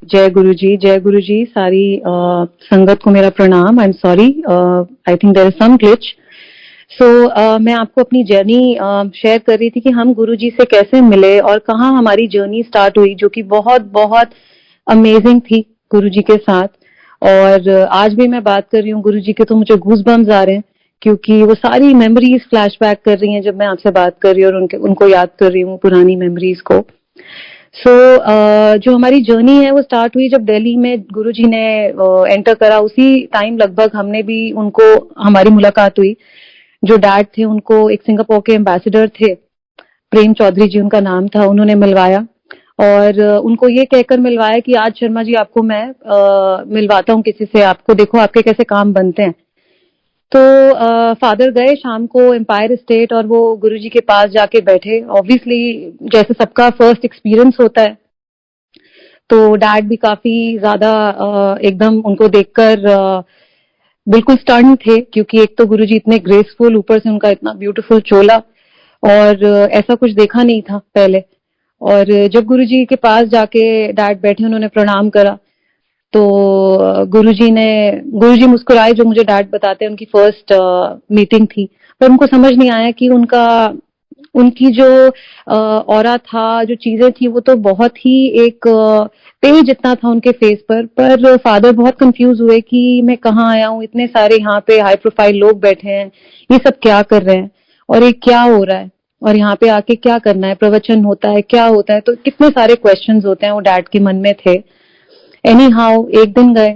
जय गुरु जी, जय गुरु जी। सारी संगत को मेरा प्रणाम। I am sorry, I think there is some glitch. So मैं आपको अपनी जर्नी शेयर कर रही थी कि हम गुरु जी से कैसे मिले और कहाँ हमारी जर्नी स्टार्ट हुई, जो कि बहुत बहुत अमेजिंग थी गुरु जी के साथ। और आज भी मैं बात कर रही हूँ गुरु जी के, तो मुझे गूज़बम्स आ रहे हैं, क्योंकि वो सारी मेमोरीज फ्लैशबैक कर रही हैं जब मैं आपसे बात कर रही हूँ और उनको याद कर रही हूँ, पुरानी मेमोरीज को। जो हमारी जर्नी है वो स्टार्ट हुई जब दिल्ली में गुरुजी ने एंटर करा। उसी टाइम लगभग हमने भी उनको, हमारी मुलाकात हुई। जो डैड थे उनको एक सिंगापुर के एम्बेसडर थे, प्रेम चौधरी जी उनका नाम था, उन्होंने मिलवाया और उनको ये कहकर मिलवाया कि आज शर्मा जी आपको मैं मिलवाता हूँ किसी से, आपको देखो आपके कैसे काम बनते हैं। तो फादर गए शाम को एम्पायर स्टेट और वो गुरुजी के पास जाके बैठे। ऑब्वियसली जैसे सबका फर्स्ट एक्सपीरियंस होता है, तो डैड भी काफी ज्यादा एकदम उनको देखकर बिल्कुल स्टन थे, क्योंकि एक तो गुरुजी इतने ग्रेसफुल, ऊपर से उनका इतना ब्यूटीफुल चोला, और ऐसा कुछ देखा नहीं था पहले। और जब गुरुजी के पास जाके डैड बैठे, उन्होंने प्रणाम करा, तो गुरुजी मुस्कुराए। जो मुझे डैड बताते हैं उनकी फर्स्ट मीटिंग थी, पर उनको समझ नहीं आया कि उनकी जो ऑरा था, जो चीजें थी, वो तो बहुत ही एक तेज इतना था उनके फेस पर फादर बहुत कंफ्यूज हुए कि मैं कहाँ आया हूँ, इतने सारे यहाँ पे हाई प्रोफाइल लोग बैठे हैं, ये सब क्या कर रहे हैं और ये क्या हो रहा है, और यहाँ पे आके क्या करना है, प्रवचन होता है, क्या होता है। तो कितने सारे क्वेश्चंस होते हैं वो डैड के मन में थे। एनी हाउ एक दिन गए,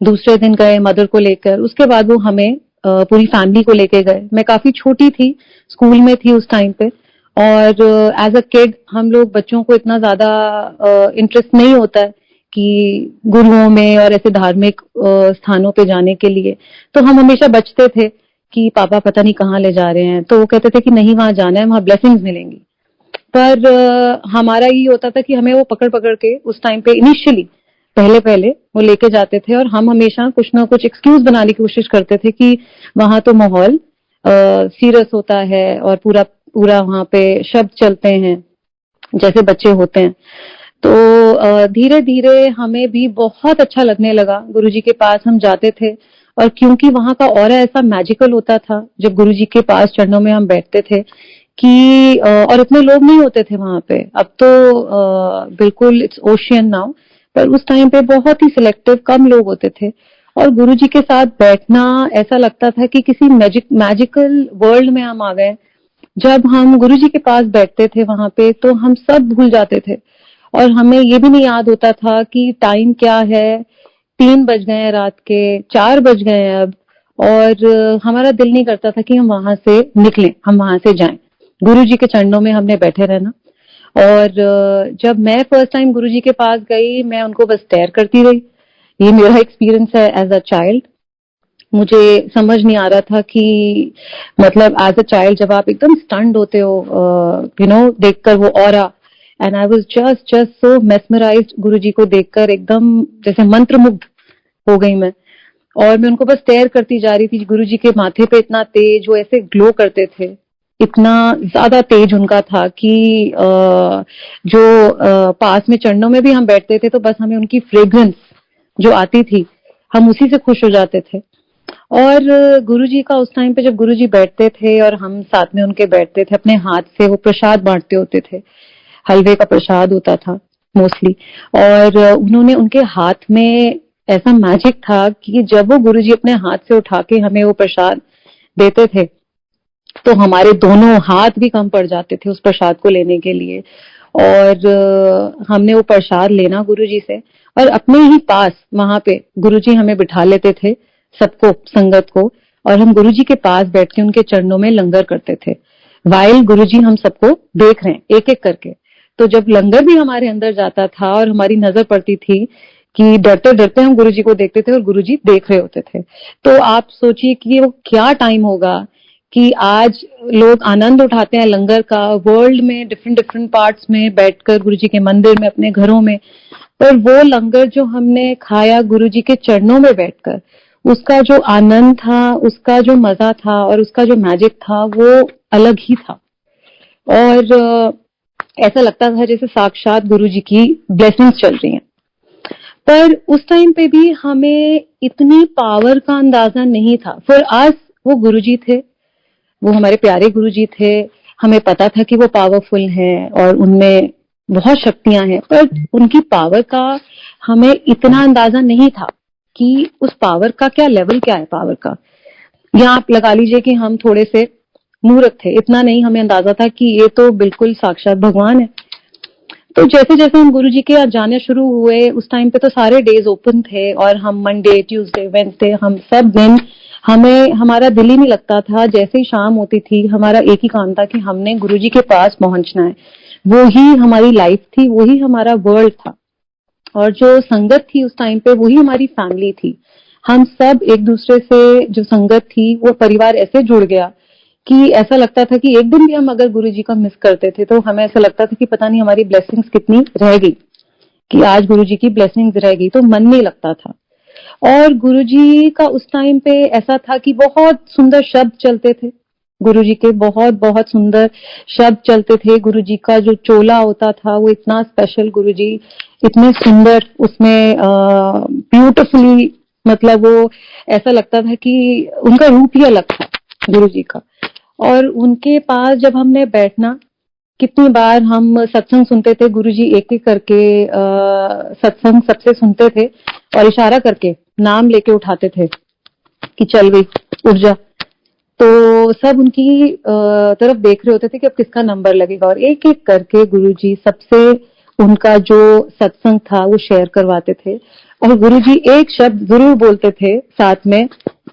दूसरे दिन गए मदर को लेकर, उसके बाद वो हमें पूरी फैमिली को लेके गए। मैं काफी छोटी थी, स्कूल में थी उस टाइम पे, और एज अ किड हम लोग बच्चों को इतना ज्यादा इंटरेस्ट नहीं होता है कि गुरुओं में और ऐसे धार्मिक स्थानों पे जाने के लिए। तो हम हमेशा बचते थे कि पापा पता नहीं कहाँ ले जा रहे हैं, तो वो कहते थे कि नहीं वहां जाना है, वहां ब्लेसिंग्स मिलेंगी। पर हमारा ये होता था कि हमें वो पकड़ पकड़ के उस टाइम पे इनिशियली पहले पहले वो लेके जाते थे, और हम हमेशा कुछ ना कुछ एक्सक्यूज बनाने की कोशिश करते थे कि वहां तो माहौल सीरियस होता है और पूरा पूरा वहां पे शब्द चलते हैं जैसे बच्चे होते हैं। तो धीरे धीरे हमें भी बहुत अच्छा लगने लगा, गुरुजी के पास हम जाते थे। और क्योंकि वहां का ऑरा ऐसा मैजिकल होता था जब गुरुजी के पास चरणों में हम बैठते थे कि और इतने लोग नहीं होते थे वहां पे। अब तो बिल्कुल इट्स ओशियन नाउ, पर उस टाइम पे बहुत ही सिलेक्टिव, कम लोग होते थे। और गुरुजी के साथ बैठना ऐसा लगता था कि किसी मैजिकल वर्ल्ड में हम आ गए। जब हम गुरुजी के पास बैठते थे वहां पे, तो हम सब भूल जाते थे, और हमें ये भी नहीं याद होता था कि टाइम क्या है, 3 बज गए हैं रात के, 4 बज गए हैं अब। और हमारा दिल नहीं करता था कि हम वहां से निकलें, हम वहां से जाएं। गुरुजी के चरणों में हमने बैठे रहना। और जब मैं फर्स्ट टाइम गुरुजी के पास गई, मैं उनको बस स्टेयर करती रही। ये मेरा एक्सपीरियंस है एज अ चाइल्ड। मुझे समझ नहीं आ रहा था कि मतलब एज अ चाइल्ड जब आप एकदम स्टन्ड होते हो देखकर वो aura, and I was just so mesmerized Guruji को देखकर, एकदम जैसे मंत्रमुग्ध हो गई मैं। और मैं उनको बस स्टेयर करती जा रही थी। गुरुजी के माथे पे इतना तेज, वो ऐसे ग्लो करते थे, इतना ज्यादा तेज उनका था कि पास में चरणों में भी हम बैठते थे तो बस हमें उनकी फ्रेग्रेंस जो आती थी, हम उसी से खुश हो जाते थे। और गुरुजी का उस टाइम पे जब गुरुजी बैठते थे और हम साथ में उनके बैठते थे, अपने हाथ से वो प्रसाद बांटते होते थे, हलवे का प्रसाद होता था मोस्टली। और उन्होंने, उनके हाथ में ऐसा मैजिक था कि जब वो गुरुजी अपने हाथ से उठा के हमें वो प्रसाद देते थे, तो हमारे दोनों हाथ भी कम पड़ जाते थे उस प्रसाद को लेने के लिए। और हमने वो प्रसाद लेना गुरुजी से, और अपने ही पास वहां पे गुरुजी हमें बिठा लेते थे, सबको, संगत को। और हम गुरुजी के पास बैठ के उनके चरणों में लंगर करते थे, वाइल गुरुजी हम सबको देख रहे हैं एक एक करके। तो जब लंगर भी हमारे अंदर जाता था और हमारी नजर पड़ती थी कि डरते डरते हम गुरुजी को देखते थे और गुरुजी देख रहे होते थे। तो आप सोचिए कि वो क्या टाइम होगा कि आज लोग आनंद उठाते हैं लंगर का, वर्ल्ड में डिफरेंट डिफरेंट पार्ट्स में बैठकर, गुरुजी के मंदिर में, अपने घरों में। पर वो लंगर जो हमने खाया गुरुजी के चरणों में बैठकर, उसका जो आनंद था, उसका जो मजा था और उसका जो मैजिक था, वो अलग ही था। और ऐसा लगता था जैसे साक्षात गुरुजी की ब्लेसिंग्स चल रही हैं। पर उस टाइम पे भी हमें इतनी पावर का अंदाजा नहीं था। फिर आज वो गुरुजी थे, वो हमारे प्यारे गुरुजी थे, हमें पता था कि वो पावरफुल हैं और उनमें बहुत शक्तियां हैं, पर उनकी पावर का हमें इतना अंदाजा नहीं था कि उस पावर का क्या लेवल क्या है पावर का। या आप लगा लीजिए कि हम थोड़े से मूर्ख थे, इतना नहीं हमें अंदाजा था कि ये तो बिल्कुल साक्षात भगवान है। तो जैसे जैसे हम गुरुजी के यहाँ जाने शुरू हुए, उस टाइम पे तो सारे डेज ओपन थे और हम मंडे, ट्यूसडे, वेडनेसडे, हम सब दिन, हमें हमारा दिल ही नहीं लगता था। जैसे ही शाम होती थी हमारा एक ही काम था कि हमने गुरुजी के पास पहुंचना है। वो ही हमारी लाइफ थी, वही हमारा वर्ल्ड था। और जो संगत थी उस टाइम पे वही हमारी फैमिली थी। हम सब एक दूसरे से, जो संगत थी वो परिवार ऐसे जुड़ गया कि ऐसा लगता था कि एक दिन भी हम अगर गुरुजी का मिस करते थे तो हमें ऐसा लगता था कि पता नहीं हमारी ब्लेसिंग्स कितनी रह गई, कि आज गुरुजी की ब्लेसिंग्स रह गई, तो मन नहीं लगता था। और गुरुजी का उस टाइम पे ऐसा था कि बहुत सुंदर शब्द चलते थे गुरुजी के, बहुत बहुत सुंदर शब्द चलते थे। गुरुजी का जो चोला होता था वो इतना स्पेशल, गुरुजी इतने सुंदर उसमें ब्यूटिफुली, मतलब वो ऐसा लगता था कि उनका रूप ही अलग था गुरुजी का। और उनके पास जब हमने बैठना, कितनी बार हम सत्संग सुनते थे, गुरुजी एक एक करके सत्संग सबसे सुनते थे और इशारा करके नाम लेके उठाते थे कि चल गई, उठ जा। तो सब उनकी तरफ देख रहे होते थे कि अब किसका नंबर लगेगा, और एक एक करके गुरुजी सबसे उनका जो सत्संग था वो शेयर करवाते थे। और गुरुजी एक शब्द जरूर बोलते थे साथ में,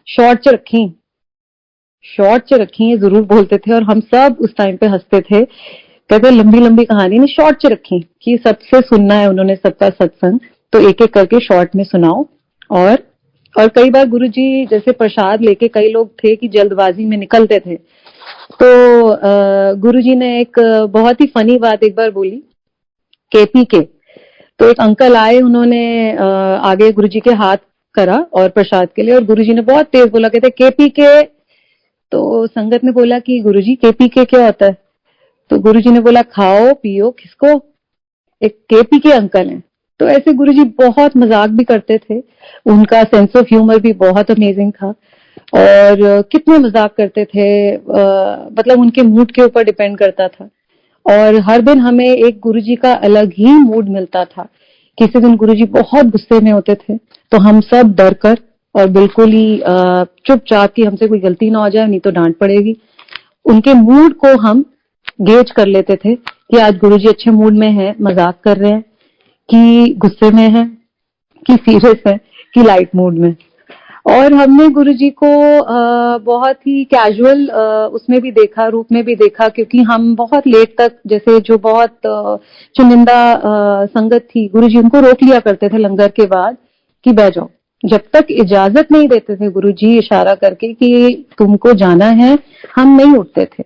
शॉर्ट रखी, शॉर्ट रखी जरूर बोलते थे। और हम सब उस टाइम पे हंसते थे, कहते लंबी लंबी कहानी नहीं, शॉर्ट रखी कि सबसे सुनना है उन्होंने सबका सत्संग, तो एक एक करके शॉर्ट में सुनाओ। और कई बार गुरुजी जैसे प्रसाद लेके, कई लोग थे कि जल्दबाजी में निकलते थे, तो गुरुजी ने एक बहुत ही फनी बात एक बार बोली, केपी के। तो एक अंकल आए, उन्होंने आगे गुरुजी के हाथ करा और प्रसाद के लिए, और गुरुजी ने बहुत तेज बोला, कहते केपी के। तो संगत ने बोला कि गुरुजी केपी के क्या होता है? तो गुरुजी ने बोला खाओ पियो किसको, एक केपी के अंकल हैं। तो ऐसे गुरुजी बहुत मजाक भी करते थे, उनका सेंस ऑफ ह्यूमर भी बहुत अमेजिंग था, और कितने मजाक करते थे, मतलब उनके मूड के ऊपर डिपेंड करता था। और हर दिन हमें एक गुरुजी का अलग ही मूड मिलता था। किसी दिन गुरुजी बहुत गुस्से में होते थे तो हम सब डर कर और बिल्कुल ही चुपचाप कि हमसे कोई गलती ना हो जाए, नहीं तो डांट पड़ेगी, उनके मूड को हम गेज कर लेते थे कि आज गुरुजी अच्छे मूड में है, मजाक कर रहे हैं, कि गुस्से में है, कि सीरियस है, कि लाइट मूड में। और हमने गुरुजी को बहुत ही कैजुअल उसमें भी देखा, रूप में भी देखा, क्योंकि हम बहुत लेट तक, जैसे जो बहुत चुनिंदा संगत थी, गुरुजी उनको रोक लिया करते थे लंगर के बाद कि बैठ जाओ, जब तक इजाजत नहीं देते थे गुरुजी इशारा करके कि तुमको जाना है, हम नहीं उठते थे।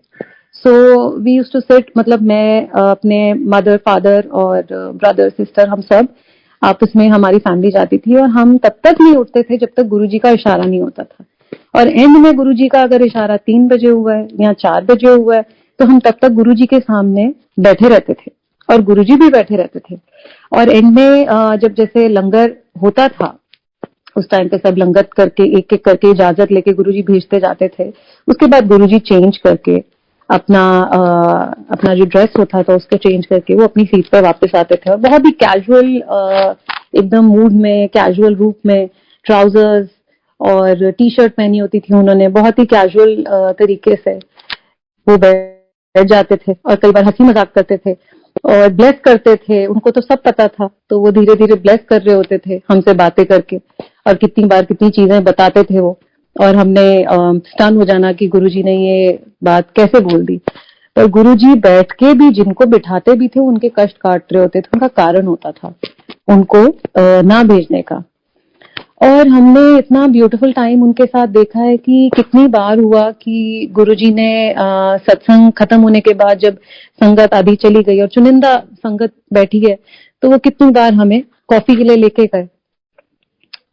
So we used to sit, मतलब मैं अपने मदर फादर और ब्रदर सिस्टर, हम सब आपस में, हमारी फैमिली जाती थी, और हम तब तक नहीं उठते थे जब तक गुरुजी का इशारा नहीं होता था। और एंड में गुरुजी का अगर इशारा 3 बजे हुआ है या 4 बजे हुआ है तो हम तब तक गुरुजी के सामने बैठे रहते थे और गुरुजी भी बैठे रहते थे। और एंड में जब जैसे लंगर होता था, उस टाइम पे सब लंगर करके एक एक करके इजाजत लेके गुरुजी भेजते जाते थे। उसके बाद गुरुजी चेंज करके अपना जो ड्रेस होता था उसको चेंज करके वो अपनी सीट पर वापस आते थे, और बहुत ही कैजुअल एकदम मूड में, कैजुअल रूप में, ट्राउजर्स और टी शर्ट पहनी होती थी उन्होंने, बहुत ही कैजुअल तरीके से वो बैठ जाते थे और कई बार हंसी मजाक करते थे और ब्लेस करते थे। उनको तो सब पता था, तो वो धीरे धीरे ब्लेस कर रहे होते थे हमसे बातें करके, और कितनी बार कितनी चीजें बताते थे वो, और हमने स्टन हो जाना कि गुरुजी ने ये बात कैसे बोल दी। पर गुरुजी बैठ के भी जिनको बिठाते भी थे उनके कष्ट काट रहे होते थे, उनका कारण होता था उनको ना भेजने का। और हमने इतना ब्यूटीफुल टाइम उनके साथ देखा है कि कितनी बार हुआ कि गुरुजी ने सत्संग खत्म होने के बाद जब संगत आधी चली गई और चुनिंदा संगत बैठी है, तो वो कितनी बार हमें कॉफी के लिए लेके गए,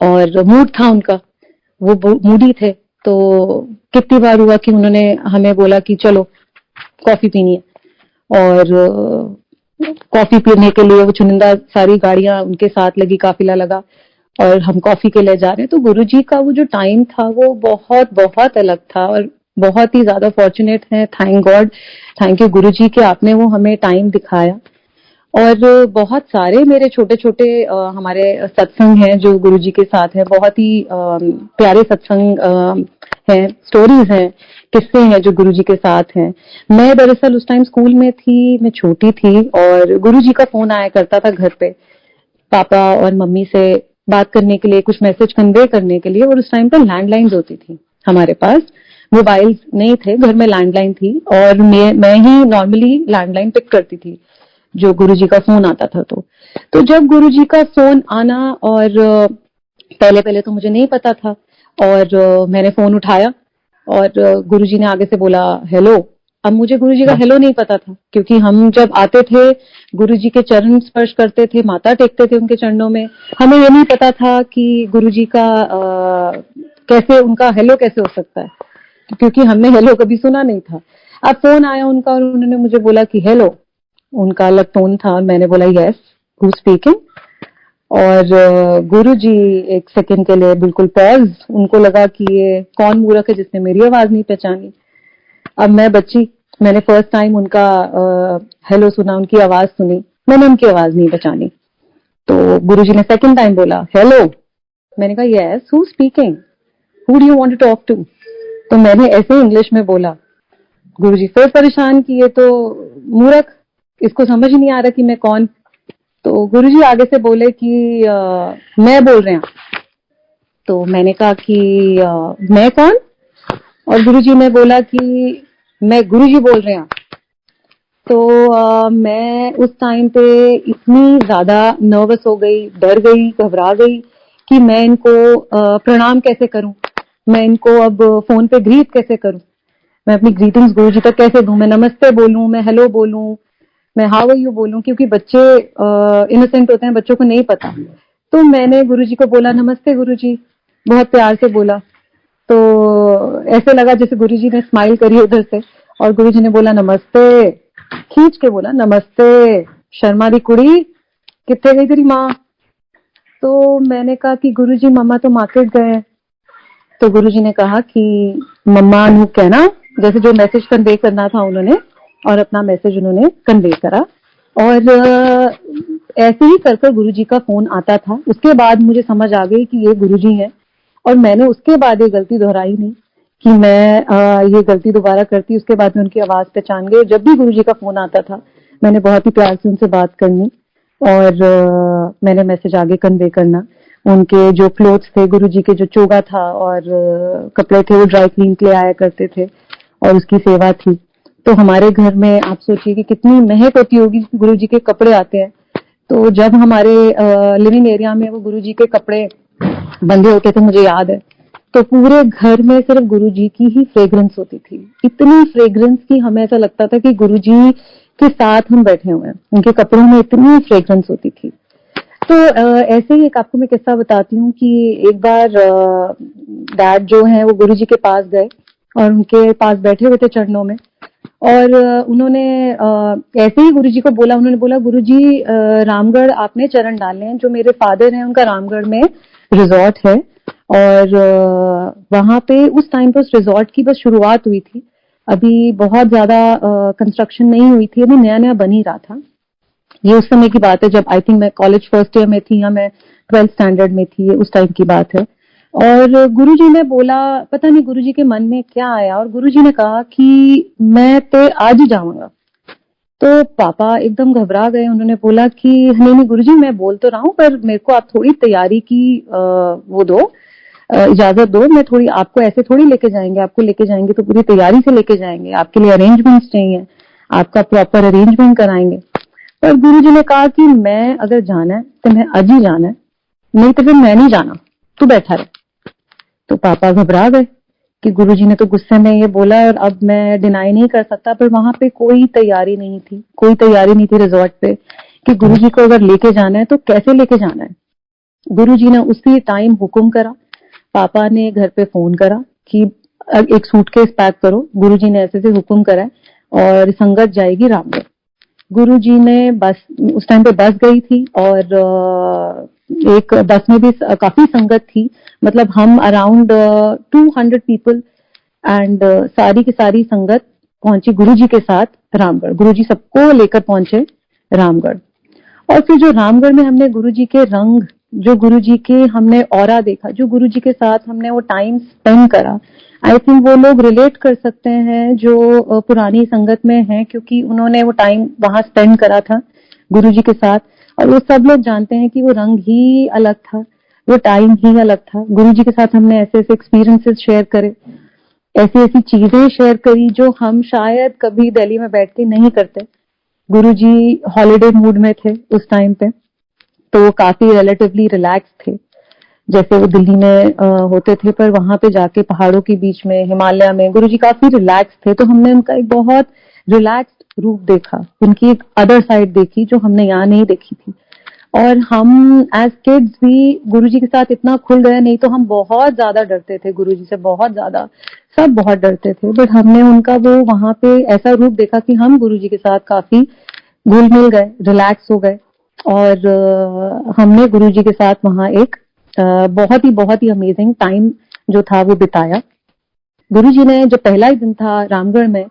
और मूड था उनका, वो मूडी थे, तो कितनी बार हुआ कि उन्होंने हमें बोला कि चलो कॉफी पीनी है, और कॉफी पीने के लिए वो चुनिंदा सारी गाड़ियां उनके साथ लगी, काफिला लगा और हम कॉफी के लिए जा रहे हैं। तो गुरुजी का वो जो टाइम था वो बहुत बहुत अलग था और बहुत ही ज्यादा फॉर्चुनेट है, थैंक गॉड, थैंक यू गुरुजी कि आपने वो हमें टाइम दिखाया। और बहुत सारे मेरे छोटे छोटे हमारे सत्संग हैं जो गुरुजी के साथ है, बहुत ही प्यारे सत्संग हैं, स्टोरीज हैं, किस्से हैं जो गुरुजी के साथ हैं। मैं दरअसल उस टाइम स्कूल में थी, मैं छोटी थी और गुरुजी का फोन आया करता था घर पे पापा और मम्मी से बात करने के लिए, कुछ मैसेज कन्वे करने के लिए। और उस टाइम पर लैंडलाइंस होती थी हमारे पास, मोबाइल नहीं थे, घर में लैंडलाइन थी और मैं ही नॉर्मली लैंडलाइन पिक करती थी जो गुरुजी का फोन आता था। तो जब गुरुजी का फोन आना और पहले पहले तो मुझे नहीं पता था और मैंने फोन उठाया और गुरुजी ने आगे से बोला हेलो। अब मुझे गुरुजी का हेलो नहीं पता था क्योंकि हम जब आते थे गुरुजी के चरण स्पर्श करते थे, माथा टेकते थे उनके चरणों में, हमें ये नहीं पता था कि गुरुजी का कैसे उनका हेलो कैसे हो सकता है क्योंकि हमने हेलो कभी सुना नहीं था। अब फोन आया उनका और उन्होंने मुझे बोला कि हेलो, उनका अलग टोन था और मैंने बोला यस, हु स्पीकिंग। और गुरुजी एक सेकंड के लिए बिल्कुल पॉज, उनको लगा कि ये कौन मूर्ख है जिसने मेरी आवाज नहीं पहचानी। अब मैं बच्ची, मैंने फर्स्ट टाइम उनका हेलो सुना, उनकी आवाज सुनी, मैंने उनकी आवाज नहीं पहचानी। तो गुरुजी ने सेकंड टाइम बोला हेलो, मैंने कहा yes, who speaking, who do you want to talk to. तो मैंने ऐसे इंग्लिश में बोला। गुरुजी फिर परेशान कि ये तो मूर्ख, इसको समझ नहीं आ रहा कि मैं कौन। तो गुरुजी आगे से बोले कि मैं बोल रहे हैं। तो मैंने कहा कि मैं कौन? और गुरुजी ने बोला कि मैं गुरुजी बोल रहे हैं। तो मैं उस टाइम पे इतनी ज्यादा नर्वस हो गई, डर गई, घबरा गई कि मैं इनको प्रणाम कैसे करूं, मैं इनको अब फोन पे ग्रीट कैसे करूं, मैं अपनी ग्रीटिंग्स गुरुजी तक कैसे दूं, मैं नमस्ते बोलूं, मैं हेलो बोलूं, मैं हाउ आर यू बोलूं, क्योंकि बच्चे इनोसेंट होते हैं, बच्चों को नहीं पता। तो मैंने गुरुजी को बोला नमस्ते गुरुजी, बहुत प्यार से बोला। तो ऐसे लगा जैसे गुरुजी ने स्माइल करी उधर से और गुरुजी ने बोला नमस्ते, खींच के बोला नमस्ते शर्मा दी कुड़ी, कितने गई तेरी माँ। तो मैंने कहा कि गुरुजी मम्मा तो मार्केट गए। तो गुरुजी ने कहा कि मम्मा नु कहना, जैसे जो मैसेज कन्वे करना था उन्होंने, और अपना मैसेज उन्होंने कन्वे करा। और ऐसे ही कर कर गुरुजी का फोन आता था। उसके बाद मुझे समझ आ गई कि ये गुरुजी हैं और मैंने उसके बाद ये गलती दोहराई नहीं कि मैं ये गलती दोबारा करती। उसके बाद में उनकी आवाज पहचान गई। जब भी गुरुजी का फोन आता था मैंने बहुत ही प्यार से उनसे बात करनी और मैंने मैसेज आगे कन्वे करना। उनके जो क्लोथ्स थे, गुरुजी के जो चोगा था और कपड़े थे, वो ड्राई क्लीन के लिए आया करते थे और उसकी सेवा थी। तो हमारे घर में आप सोचिए कि कितनी महक होती होगी, गुरुजी के कपड़े आते हैं। तो जब हमारे लिविंग एरिया में वो गुरुजी के कपड़े बंधे होते थे, मुझे याद है, तो पूरे घर में सिर्फ गुरुजी की ही फ्रेग्रेंस होती थी। इतनी फ्रेग्रेंस की हमें ऐसा लगता था कि गुरुजी के साथ हम बैठे हुए हैं। उनके कपड़ों में इतनी फ्रेग्रेंस होती थी। तो ऐसे ही एक आपको मैं किस्सा बताती हूँ कि एक बार डैड जो है वो गुरुजी के पास गए और उनके पास बैठे हुए थे चरणों में और उन्होंने ऐसे ही गुरुजी को बोला, उन्होंने बोला गुरुजी रामगढ़ आपने चरण डाले हैं, जो मेरे फादर हैं उनका रामगढ़ में रिजॉर्ट है और वहां पे उस टाइम पे उस रिजॉर्ट की बस शुरुआत हुई थी, अभी बहुत ज्यादा कंस्ट्रक्शन नहीं हुई थी, अभी नया नया बन ही रहा था। ये उस समय की बात है जब आई थिंक मैं कॉलेज फर्स्ट ईयर में थी या मैं 12th स्टैंडर्ड में थी, ये उस टाइम की बात है। और गुरुजी ने बोला, पता नहीं गुरुजी के मन में क्या आया और गुरुजी ने कहा कि मैं तो आज ही जाऊंगा। तो पापा एकदम घबरा गए। उन्होंने बोला कि नहीं नहीं गुरुजी, मैं बोल तो रहा हूँ पर मेरे को आप थोड़ी तैयारी की वो दो, इजाजत दो। मैं थोड़ी, आपको ऐसे थोड़ी लेके जाएंगे, आपको लेके जाएंगे तो पूरी तैयारी से लेके जाएंगे, आपके लिए अरेंजमेंट्स चाहिए, आपका प्रॉपर अरेंजमेंट कराएंगे। पर गुरुजी ने कहा कि मैं अगर जाना है तो मैं आज ही जाना है, नहीं तो फिर मैं नहीं जाना, तू बैठा रहे। तो पापा घबरा गए कि गुरुजी ने तो गुस्से में ये बोला और अब मैं डिनाई नहीं कर सकता। पर वहां पे कोई तैयारी नहीं थी, कोई तैयारी नहीं थी रिजॉर्ट पे कि गुरुजी को अगर लेके जाना है तो कैसे लेके जाना है। गुरुजी ने उसी टाइम हुक्म करा, पापा ने घर पे फोन करा कि एक सूटकेस पैक करो, गुरुजी ने ऐसे से हुक्म करा और संगत जाएगी रामगढ़। गुरुजी ने बस, उस टाइम पे बस गई थी और एक बस में भी काफी संगत थी, मतलब हम अराउंड 200 पीपल एंड सारी की सारी संगत पहुंची गुरुजी के साथ रामगढ़। गुरुजी सबको लेकर पहुंचे रामगढ़। और फिर जो रामगढ़ में हमने गुरुजी के रंग, जो गुरुजी के हमने ऑरा देखा, जो गुरुजी के साथ हमने वो टाइम स्पेंड करा, आई थिंक वो लोग रिलेट कर सकते हैं जो पुरानी संगत में हैं, क्योंकि उन्होंने वो टाइम वहां स्पेंड करा था गुरुजी के साथ। और वो सब लोग जानते हैं कि वो रंग ही अलग था, वो टाइम ही अलग था। गुरुजी के साथ हमने ऐसे ऐसे एक्सपीरियंसेस शेयर करे, ऐसी ऐसी चीजें शेयर करी जो हम शायद कभी दिल्ली में बैठ के नहीं करते। गुरुजी हॉलिडे मूड में थे उस टाइम पे, तो वो काफी रिलेटिवली रिलैक्स थे, जैसे वो दिल्ली में होते थे, पर वहां पे जाके पहाड़ों के बीच में, हिमालय में गुरुजी काफी रिलैक्स थे। तो हमने उनका एक बहुत रिलैक्स्ड रूप देखा, उनकी एक अदर साइड देखी जो हमने यहाँ नहीं देखी थी। और हम एज किड्स भी गुरुजी के साथ इतना खुल गए, नहीं तो हम बहुत ज्यादा डरते थे गुरुजी से, बहुत ज्यादा, सब बहुत डरते थे। बट हमने उनका वो वहां पे ऐसा रूप देखा कि हम गुरुजी के साथ काफी घुल मिल गए, रिलैक्स हो गए। और हमने गुरुजी के साथ वहां एक बहुत ही अमेजिंग टाइम जो था वो बिताया। गुरुजी ने जो पहला ही दिन था रामगढ़ में,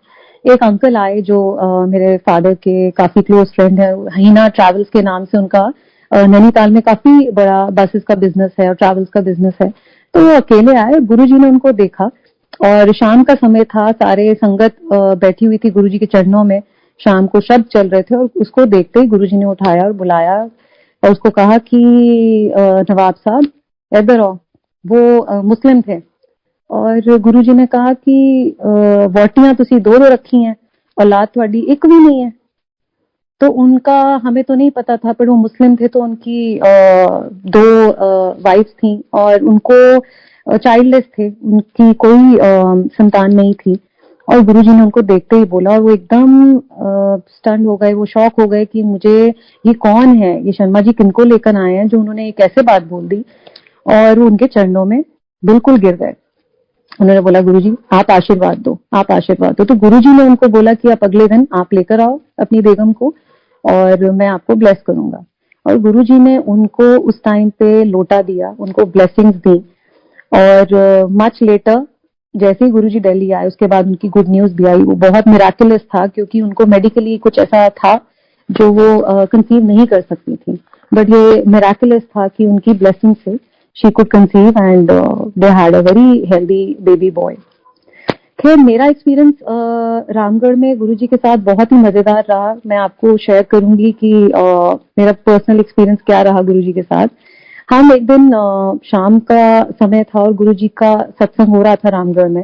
एक अंकल आए जो मेरे फादर के काफी क्लोज फ्रेंड है, हीना ट्रैवल्स के नाम से उनका नैनीताल में काफी बड़ा बसेस का बिजनेस है और ट्रैवल्स का बिजनेस है। तो वो अकेले आए, गुरुजी ने उनको देखा और शाम का समय था, सारे संगत बैठी हुई थी गुरुजी के चरणों में, शाम को शब्द चल रहे थे। और उसको देखते ही गुरुजी ने उठाया और बुलाया और उसको कहा कि नवाब साहब इधर आओ। वो मुस्लिम थे और गुरुजी ने कहा कि वोटियां तुसी दो दो रखी हैं, औलाद ਤੁਹਾਡੀ एक भी नहीं है। तो उनका हमें तो नहीं पता था, पर वो मुस्लिम थे तो उनकी दो वाइफ्स थी और उनको चाइल्डलेस थे, उनकी कोई संतान नहीं थी। और गुरुजी ने उनको देखते ही बोला, और वो एकदम स्टन हो गए, वो शॉक हो गए कि मुझे ये कौन है, ये शर्मा जी किनको लेकर आए हैं जो उन्होंने एक ऐसे बात बोल दी। और वो उनके चरणों में बिल्कुल गिर गए। उन्होंने बोला गुरुजी आप आशीर्वाद दो, आप आशीर्वाद दो। तो गुरुजी ने उनको बोला कि आप अगले दिन आप लेकर आओ अपनी बेगम को और मैं आपको ब्लेस करूंगा। और गुरुजी ने उनको उस टाइम पे लोटा दिया, उनको ब्लेसिंग्स दी। और मच लेटर जैसे ही गुरुजी दिल्ली आए उसके बाद उनकी गुड न्यूज भी आई। वो बहुत मिराकुलस था क्योंकि उनको मेडिकली कुछ ऐसा था जो वो कंसीव नहीं कर सकती थी, बट ये मिराकुलस था कि उनकी ब्लेसिंग से she could conceive and they had a very healthy baby boy. खैर मेरा एक्सपीरियंस रामगढ़ में गुरुजी के साथ बहुत ही मजेदार रहा। मैं आपको शेयर करूंगी कि मेरा पर्सनल एक्सपीरियंस क्या रहा गुरुजी के साथ। हम एक दिन शाम का समय था और गुरुजी का सत्संग हो रहा था रामगढ़ में,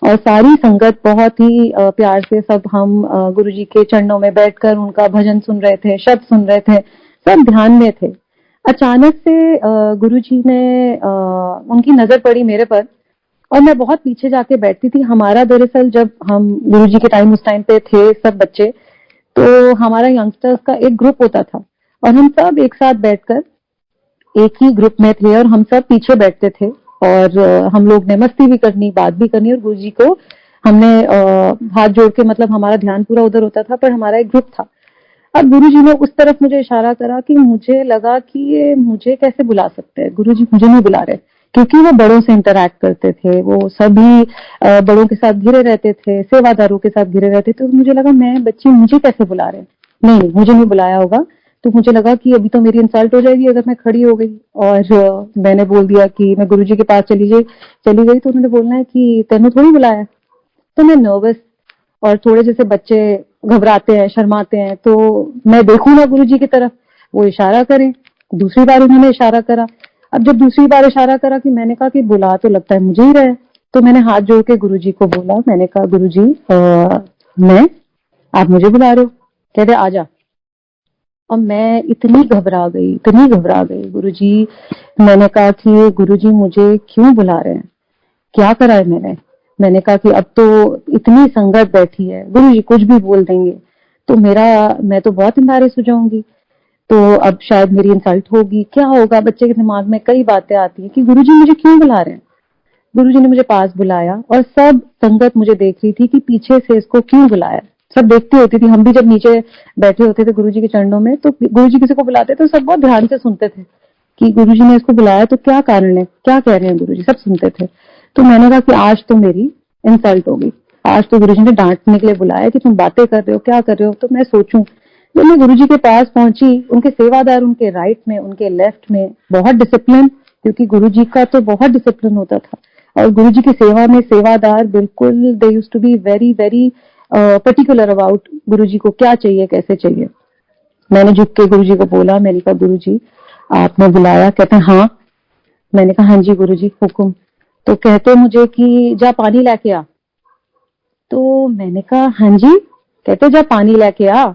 और सारी संगत बहुत ही प्यार से सब हम गुरुजी के चरणों में बैठकर उनका भजन सुन रहे थे, शब्द सुन रहे थे, सब ध्यान में थे। अचानक से गुरुजी ने उनकी नजर पड़ी मेरे पर, और मैं बहुत पीछे जाके बैठती थी। हमारा दरअसल जब हम गुरुजी के टाइम उस टाइम पे थे सब बच्चे, तो हमारा यंगस्टर्स का एक ग्रुप होता था और हम सब एक साथ बैठकर एक ही ग्रुप में थे और हम सब पीछे बैठते थे और हम लोग ने मस्ती भी करनी, बात भी करनी, और गुरुजी को हमने हाथ जोड़ के, मतलब हमारा ध्यान पूरा उधर होता था, पर हमारा एक ग्रुप था। अब गुरुजी ने उस तरफ मुझे इशारा करा कि मुझे लगा कि ये मुझे कैसे बुला सकते हैं, गुरुजी मुझे नहीं बुला रहे, क्योंकि वो बड़ों से इंटरैक्ट करते थे, वो सभी बड़ों के साथ घिरे रहते थे, सेवादारों के साथ घिरे रहते थे। तो मुझे लगा मैं बच्ची, मुझे कैसे बुला रहे हैं, नहीं मुझे नहीं बुलाया होगा। तो मुझे लगा कि अभी तो मेरी इंसल्ट हो जाएगी अगर मैं खड़ी हो गई, और मैंने बोल दिया कि मैं गुरुजी के पास चली गई। तो उन्होंने बोलना है कि तेनू थोड़ी बुलाया। तो मैं नर्वस, और थोड़े जैसे बच्चे घबराते हैं, शर्माते हैं, तो मैं देखूं ना गुरुजी की तरफ, वो इशारा करें। दूसरी बार उन्होंने इशारा करा। अब जब दूसरी बार इशारा करा कि मैंने कहा कि बुला तो लगता है मुझे ही रहे, तो मैंने हाथ जोड़ के गुरुजी को बोला, मैंने कहा गुरुजी मैं, आप मुझे बुला रहे हो? कहते आजा। और मैं इतनी घबरा गई गुरुजी। मैंने कहा कि गुरुजी मुझे क्यों बुला रहे हैं, क्या करा है मैंने कहा कि अब तो इतनी संगत बैठी है, गुरुजी कुछ भी बोल देंगे तो मैं तो बहुत एम्बैरेस हो जाऊंगी, तो अब शायद मेरी इंसल्ट होगी, क्या होगा। बच्चे के दिमाग में कई बातें आती हैं कि गुरुजी मुझे क्यों बुला रहे हैं। गुरुजी ने मुझे पास बुलाया और सब संगत मुझे देख रही थी कि पीछे से इसको क्यों बुलाया, सब देखती होती थी। हम भी जब नीचे बैठे होते थे गुरुजी के चरणों में, तो गुरुजी किसी को बुलाते तो सब बहुत ध्यान से सुनते थे कि गुरुजी ने इसको बुलाया तो क्या कारण है, क्या कह रहे हैं गुरुजी, सब सुनते थे। तो मैंने कहा कि आज तो मेरी इंसल्ट हो गई, आज तो गुरुजी ने डांटने के लिए बुलाया कि तुम बातें कर रहे हो, क्या कर रहे हो। तो मैं सोचूं, जब मैं गुरुजी के पास पहुंची, उनके सेवादार उनके राइट में, उनके लेफ्ट में, बहुत डिसिप्लिन, क्योंकि गुरुजी का तो बहुत डिसिप्लिन होता था। और गुरुजी की सेवा में सेवादार बिल्कुल, they used to be very very particular about Guruji को क्या चाहिए, कैसे चाहिए। मैंने झुक के गुरुजी को बोला, मैंने कहा गुरुजी आपने बुलाया? कहते हैं हाँ। मैंने कहा हाँ जी गुरुजी हुक्म। तो कहते मुझे कि जा पानी लेके आ। तो मैंने कहा हाँ जी। कहते जा पानी लेके आ।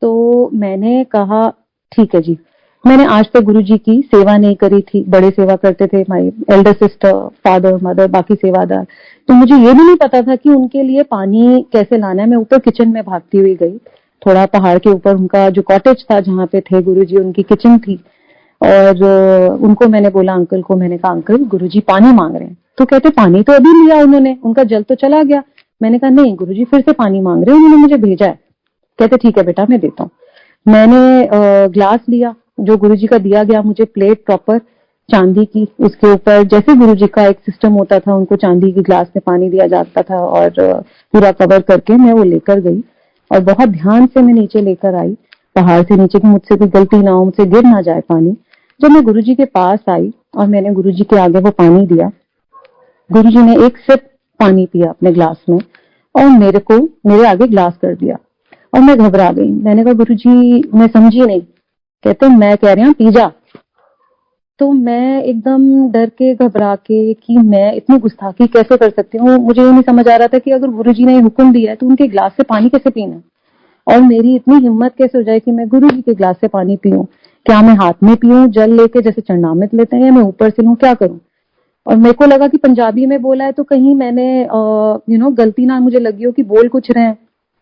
तो मैंने कहा ठीक है जी। मैंने आज तक गुरुजी की सेवा नहीं करी थी, बड़े सेवा करते थे, my Elder sister, father, mother, बाकी सेवादार। तो मुझे ये भी नहीं पता था कि उनके लिए पानी कैसे लाना है। मैं ऊपर किचन में भागती हुई गई, थोड़ा पहाड़ के ऊपर उनका जो कॉटेज था जहाँ पे थे गुरुजी, उनकी किचन थी। और उनको मैंने बोला अंकल को, मैंने कहा अंकल गुरुजी पानी मांग रहे हैं। तो कहते पानी तो अभी लिया उन्होंने, उनका जल तो चला गया। मैंने कहा नहीं गुरुजी फिर से पानी मांग रहे हैं, उन्होंने मुझे भेजा है। कहते ठीक है बेटा मैं देता हूँ। मैंने ग्लास लिया जो गुरुजी का दिया गया मुझे, प्लेट प्रॉपर चांदी की, उसके ऊपर जैसे गुरुजी का एक सिस्टम होता था, उनको चांदी की ग्लास में पानी दिया जाता था, और पूरा कवर करके मैं वो लेकर गई। और बहुत ध्यान से मैं नीचे लेकर आई, पहाड़ से नीचे, कि मुझसे कोई गलती ना हो, मुझसे गिर ना जाए पानी। जब मैं गुरुजी के पास आई और मैंने गुरुजी के आगे वो पानी दिया, गुरुजी ने एक सिप पानी पिया अपने ग्लास में और मेरे आगे ग्लास कर दिया। और मैं घबरा गई। मैंने कहा गुरुजी मैं समझी नहीं। कहते मैं कह रही हूँ पी जा। तो मैं एकदम डर के घबरा के कि मैं इतनी गुस्ताखी कैसे कर सकती हूँ। मुझे ये नहीं समझ आ रहा था कि अगर गुरुजी ने हुक्म दिया है तो उनके ग्लास से पानी कैसे पीना है, और मेरी इतनी हिम्मत कैसे हो जाए कि मैं गुरुजी के ग्लास से पानी पीऊं। क्या मैं हाथ में पीऊं जल लेके जैसे चरणामृत लेते हैं, या मैं ऊपर से लूं, क्या करूं। और मेरे को लगा कि पंजाबी में बोला है तो कहीं मैंने गलती ना मुझे लगी हो कि बोल कुछ रहे हैं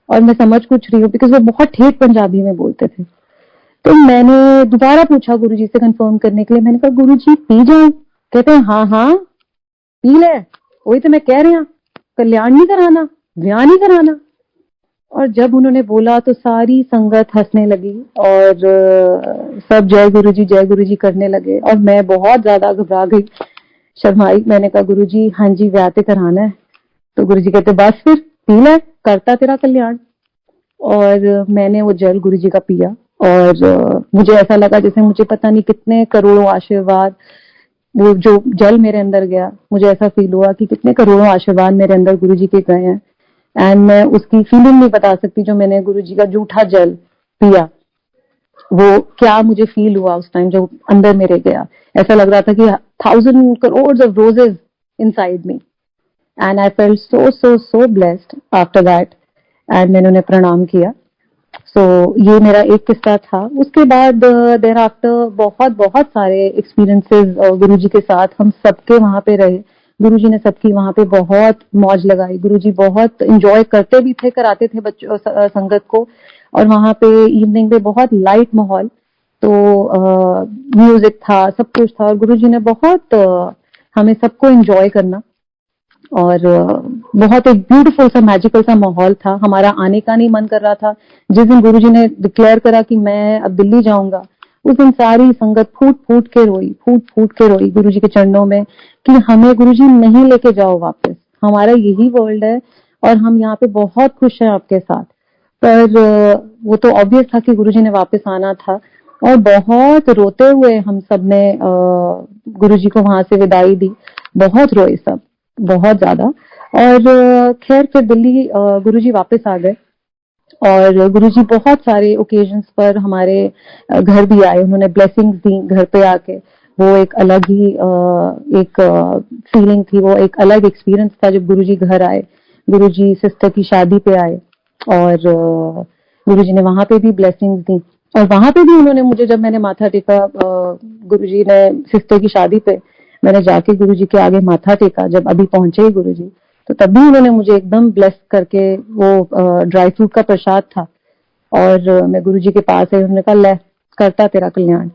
और मैं समझ कुछ रही हूँ, बिकॉज वो बहुत ठेठ पंजाबी में बोलते थे। तो मैंने दोबारा पूछा गुरुजी से कंफर्म करने के लिए। मैंने कहा गुरुजी पी जाऊं? कहते हैं हाँ हाँ पी ले, वही तो मैं कह रही हूँ, कल्याण नहीं कराना, ब्याह नहीं कराना। और जब उन्होंने बोला तो सारी संगत हंसने लगी और सब जय गुरु जी करने लगे, और मैं बहुत ज्यादा घबरा गई, शर्माई। मैंने कहा गुरुजी हाँ जी ब्याह ते कराना है। तो गुरुजी कहते बस फिर पी ले, करता तेरा कल्याण। और मैंने वो जल गुरुजी का पिया, और मुझे ऐसा लगा जैसे मुझे पता नहीं कितने करोड़ों आशीर्वाद, वो जो जल मेरे अंदर गया, मुझे ऐसा फील हुआ कि कितने करोड़ों आशीर्वाद मेरे अंदर गुरुजी के गए हैं। एंड मैं उसकी फीलिंग नहीं बता सकती जो मैंने गुरुजी का जूठा जल पिया, वो क्या मुझे फील हुआ उस टाइम जो अंदर मेरे गया। ऐसा लग रहा था कि 1000 crores of roses inside me, and I felt so blessed after that। And मैंने उन्हें प्रणाम किया। सो ये मेरा एक किस्सा था। उसके बाद देर आफ्टर बहुत बहुत सारे एक्सपीरियंसेस गुरुजी के साथ, हम सबके वहां पे रहे। गुरुजी ने सबकी वहां पे बहुत मौज लगाई। गुरुजी बहुत एंजॉय करते भी थे, कराते थे बच्चों संगत को। और वहां पे इवनिंग पे बहुत लाइट माहौल, तो म्यूजिक था, सब कुछ था। और गुरुजी ने बहुत हमें सबको एंजॉय करना, और बहुत एक ब्यूटीफुल सा मैजिकल सा माहौल था। हमारा आने का नहीं मन कर रहा था। जिस दिन गुरुजी ने डिक्लेयर करा कि मैं अब दिल्ली जाऊंगा, उस दिन सारी संगत फूट फूट के रोई गुरुजी के चरणों में कि हमें गुरुजी नहीं लेके जाओ वापस, हमारा यही वर्ल्ड है और हम यहाँ पे बहुत खुश हैं आपके साथ। पर वो तो ऑब्वियस था कि गुरुजी ने वापस आना था, और बहुत रोते हुए हम सब ने गुरुजी को वहां से विदाई दी। बहुत रोए सब, बहुत ज्यादा। और खैर फिर दिल्ली गुरुजी वापस आ गए, और गुरुजी बहुत सारे ओकेजन्स पर हमारे घर भी आए। उन्होंने ब्लेसिंग्स दी घर पे आके। वो एक अलग ही एक फीलिंग थी, वो एक अलग एक्सपीरियंस था जब गुरुजी घर आए। गुरुजी सिस्टर की शादी पे आए, और गुरुजी ने वहां पे भी ब्लेसिंग्स दी। और वहां पे भी उन्होंने मुझे, जब मैंने माथा टेका गुरुजी ने सिस्टर की शादी पे, मैंने जाके गुरुजी के आगे माथा टेका। जब अभी पहुंचे ही गुरुजी, तो तब भी उन्होंने मुझे एकदम ब्लेस करके, वो ड्राई फ्रूट का प्रसाद था, और मैं गुरुजी के पास आई, उन्होंने कहा ले करता तेरा कल्याण।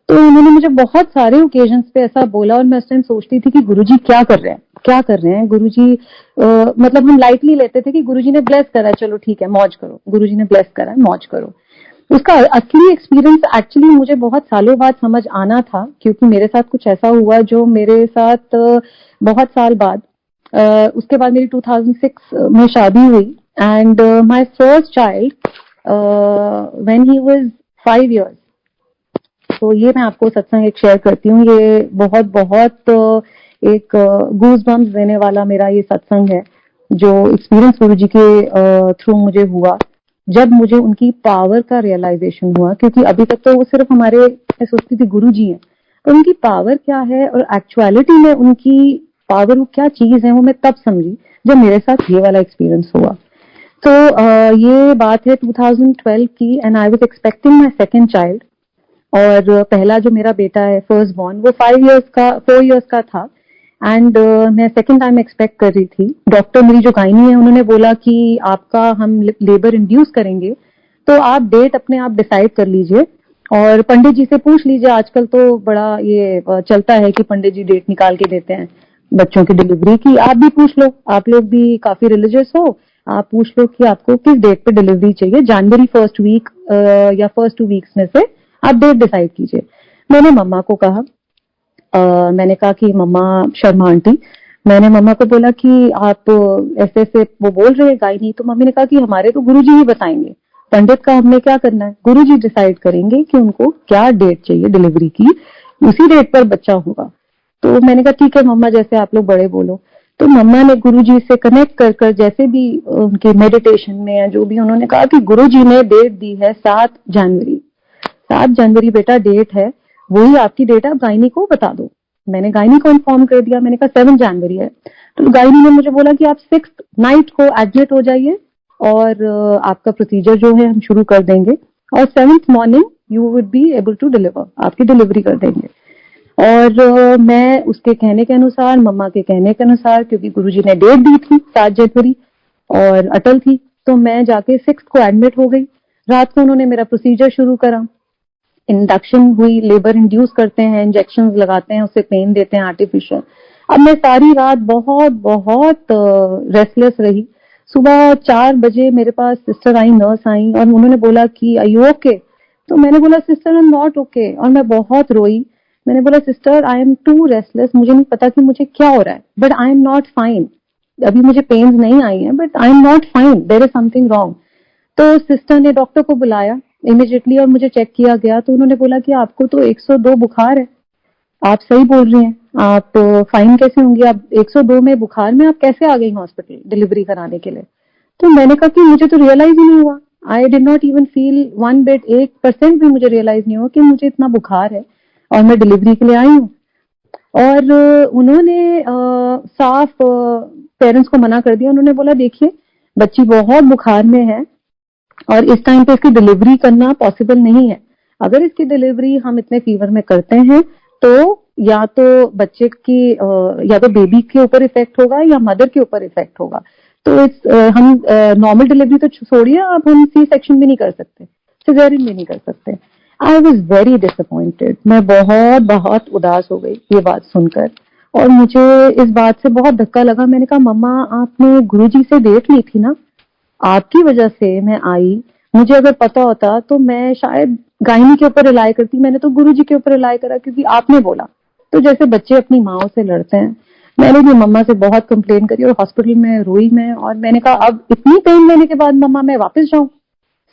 तो उन्होंने मुझे बहुत सारे ओकेजन्स पे ऐसा बोला, और मैं उस टाइम सोचती थी कि गुरुजी क्या कर रहे हैं, क्या कर रहे हैं गुरुजी? मतलब हम लाइटली लेते थे कि गुरुजी ने ब्लेस करा है, चलो ठीक है मौज करो, गुरुजी ने ब्लेस करा है मौज करो। उसका असली एक्सपीरियंस एक्चुअली मुझे बहुत सालों बाद समझ आना था, क्योंकि मेरे साथ कुछ ऐसा हुआ जो मेरे साथ बहुत साल बाद, उसके बाद मेरी 2006 में शादी हुई, and my first child when he was 5 years. तो ये मैं आपको सत्संग एक शेयर करती हूँ, ये बहुत बहुत एक गूज बम्स देने वाला मेरा ये सत्संग है, जो एक्सपीरियंस गुरुजी के थ्रू मुझे हुआ, जब मुझे उनकी पावर का रियलाइजेशन हुआ। क्योंकि अभी तक तो वो सिर्फ हमारे, मैं सोचती थी गुरुजी हैं, तो उनकी पावर क्या है और एक्चुअलिटी में उनकी पावर वो क्या चीज है, वो मैं तब समझी जब मेरे साथ ये वाला एक्सपीरियंस हुआ। तो ये बात है 2012 की, and I was expecting my second child. और पहला जो मेरा बेटा है फर्स्ट बॉर्न, वो 4 इयर्स का था, एंड मैं सेकंड टाइम एक्सपेक्ट कर रही थी। डॉक्टर मेरी जो गायनी है उन्होंने बोला कि आपका हम लेबर इंड्यूस करेंगे, तो आप डेट अपने आप डिसाइड कर लीजिए और पंडित जी से पूछ लीजिए। आजकल तो बड़ा ये चलता है कि पंडित जी डेट निकाल के देते हैं बच्चों की डिलीवरी की, आप भी पूछ लो, आप लोग भी काफी रिलीजियस हो, आप पूछ लो कि आपको किस डेट पे डिलीवरी चाहिए, जनवरी फर्स्ट वीक या फर्स्ट 2 वीक्स में से आप डेट डिसाइड कीजिए। मैंने मम्मा को कहा, मैंने कहा कि मम्मा, शर्मा आंटी, मैंने मम्मा को बोला कि आप ऐसे ऐसे वो बोल रहे हैं गायनी, तो मम्मी ने कहा कि हमारे तो गुरुजी ही बताएंगे, पंडित का हमने क्या करना है, गुरुजी डिसाइड करेंगे कि उनको क्या डेट चाहिए डिलीवरी की, उसी डेट पर बच्चा होगा। तो मैंने कहा ठीक है मम्मा, जैसे आप लोग बड़े बोलो। तो मम्मा ने गुरुजी से कनेक्ट कर कर, जैसे भी उनके मेडिटेशन में या जो भी, उन्होंने कहा कि गुरुजी ने डेट दी है 7 जनवरी। 7 जनवरी बेटा डेट है, वही आपकी डेट है, आप गायनी को बता दो। मैंने गायनी को इन्फॉर्म कर दिया, मैंने कहा 7 जनवरी है। तो गायनी ने मुझे बोला कि आप 6 नाइट को एडमिट हो जाइए और आपका प्रोसीजर जो है हम शुरू कर देंगे, और 7th morning you would be able to deliver, आपकी डिलीवरी कर देंगे। और मैं उसके कहने के अनुसार, मम्मा के कहने के अनुसार, क्योंकि गुरुजी ने डेट दी थी 7 जनवरी और अटल थी, तो मैं जाके 6 को एडमिट हो गई। रात को उन्होंने मेरा प्रोसीजर शुरू करा, इंडक्शन हुई, लेबर इंड्यूस करते हैं, इंजेक्शन लगाते हैं, उससे पेन देते हैं आर्टिफिशियल। अब मैं सारी रात बहुत बहुत रेस्टलेस रही। सुबह 4 बजे मेरे पास सिस्टर आई, नर्स आई, और उन्होंने बोला कि आर यू ओके? तो मैंने बोला sister I am not okay, और मैं बहुत रोई। मैंने बोला sister I am too restless, मुझे नहीं पता कि मुझे क्या हो रहा है, but I am not fine. अभी मुझे पेन्स नहीं आई है, but I am not fine, there is something wrong. तो सिस्टर ने डॉक्टर को बुलाया इमीडिएटली और मुझे चेक किया गया, तो उन्होंने बोला कि आपको तो 102 बुखार है। आप सही बोल रही हैं, आप फाइन कैसे होंगी, आप 102 में बुखार में आप कैसे आ गई हॉस्पिटल डिलीवरी कराने के लिए? तो मैंने कहा कि मुझे तो रियलाइज ही नहीं हुआ, I did not even feel 1% भी मुझे रियलाइज नहीं हुआ कि मुझे इतना बुखार है और मैं डिलीवरी के लिए आई हूँ। और उन्होंने साफ पेरेंट्स को मना कर दिया। उन्होंने बोला देखिए बच्ची बहुत बुखार में है और इस टाइम पे इसकी डिलीवरी करना पॉसिबल नहीं है। अगर इसकी डिलीवरी हम इतने फीवर में करते हैं तो या तो बच्चे की या तो बेबी के ऊपर इफेक्ट होगा या मदर के ऊपर इफेक्ट होगा। तो हम नॉर्मल डिलीवरी तो छोड़िए, अब हम सी सेक्शन भी नहीं कर सकते, सिजेरियन भी नहीं कर सकते। आई वॉज वेरी डिसअपॉइंटेड, मैं बहुत बहुत उदास हो गई ये बात सुनकर, और मुझे इस बात से बहुत धक्का लगा। मैंने कहा मम्मा आपने गुरुजी से डेट ली थी ना, आपकी वजह से मैं आई, मुझे अगर पता होता तो मैं शायद गायनी के ऊपर रिलाय करती, मैंने तो गुरुजी के ऊपर रिलाय करा क्योंकि आपने बोला। तो जैसे बच्चे अपनी माओ से लड़ते हैं, मैंने भी मम्मा से बहुत कंप्लेन करी और हॉस्पिटल में रोई मैं, और मैंने कहा अब इतनी पेन लेने के बाद मम्मा मैं वापस जाऊं?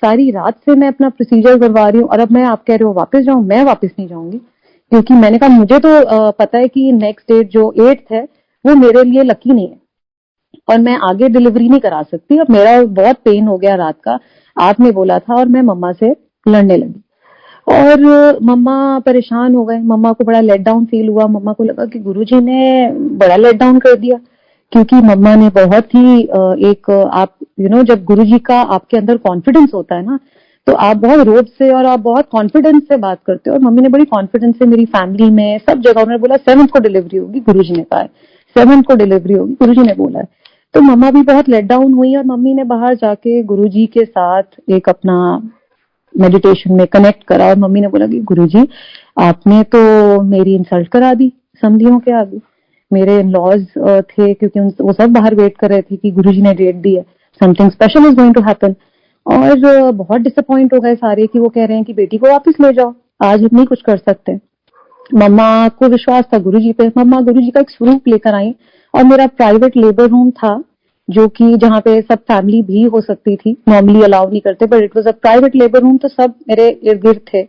सारी रात से मैं अपना प्रोसीजर करवा रही हूँ और अब मैं, आप कह रहे हो वापस जाऊं? मैं वापस नहीं जाऊंगी, क्योंकि मैंने कहा मुझे तो पता है कि नेक्स्ट डेट जो 8th है वो मेरे लिए लकी नहीं है और मैं आगे डिलीवरी नहीं करा सकती, और मेरा बहुत पेन हो गया रात का, आपने बोला था। और मैं मम्मा से लड़ने लगी और मम्मा परेशान हो गए, मम्मा को बड़ा लेट डाउन फील हुआ। मम्मा को लगा कि गुरुजी ने बड़ा लेट डाउन कर दिया, क्योंकि मम्मा ने बहुत ही एक आप जब गुरुजी का आपके अंदर कॉन्फिडेंस होता है ना, तो आप बहुत रोब से और आप बहुत कॉन्फिडेंस से बात करते हो। और मम्मी ने बड़ी कॉन्फिडेंस से मेरी फैमिली में सब जगह उन्होंने बोला 7th को डिलीवरी होगी, गुरुजी ने कहा है 7th को डिलीवरी होगी, गुरुजी ने बोला है। तो मम्मा भी बहुत लेट डाउन हुई और मम्मी ने बाहर जाके गुरुजी के साथ एक अपना मेडिटेशन में कनेक्ट करा, और मम्मी ने बोला कि गुरुजी आपने तो मेरी इंसल्ट करा दी समधियों के आगे। मेरे इन-लॉज थे, क्योंकि वो सब बाहर वेट कर रहे थे कि गुरुजी ने डेट दी है, something special is going to happen. और बहुत डिसअपॉइंट हो गए सारे कि वो कह रहे हैं कि बेटी को वापस ले जाओ, आज हम नहीं कुछ कर सकते। मम्मा को विश्वास था गुरुजी पे, मम्मा गुरुजी का एक स्वरूप लेकर आई, और मेरा प्राइवेट लेबर रूम था जो कि जहाँ पे सब फैमिली भी हो सकती थी, नॉर्मली अलाउ नहीं करते, but it was a private labour room, तो सब मेरे इर्द गिर्द थे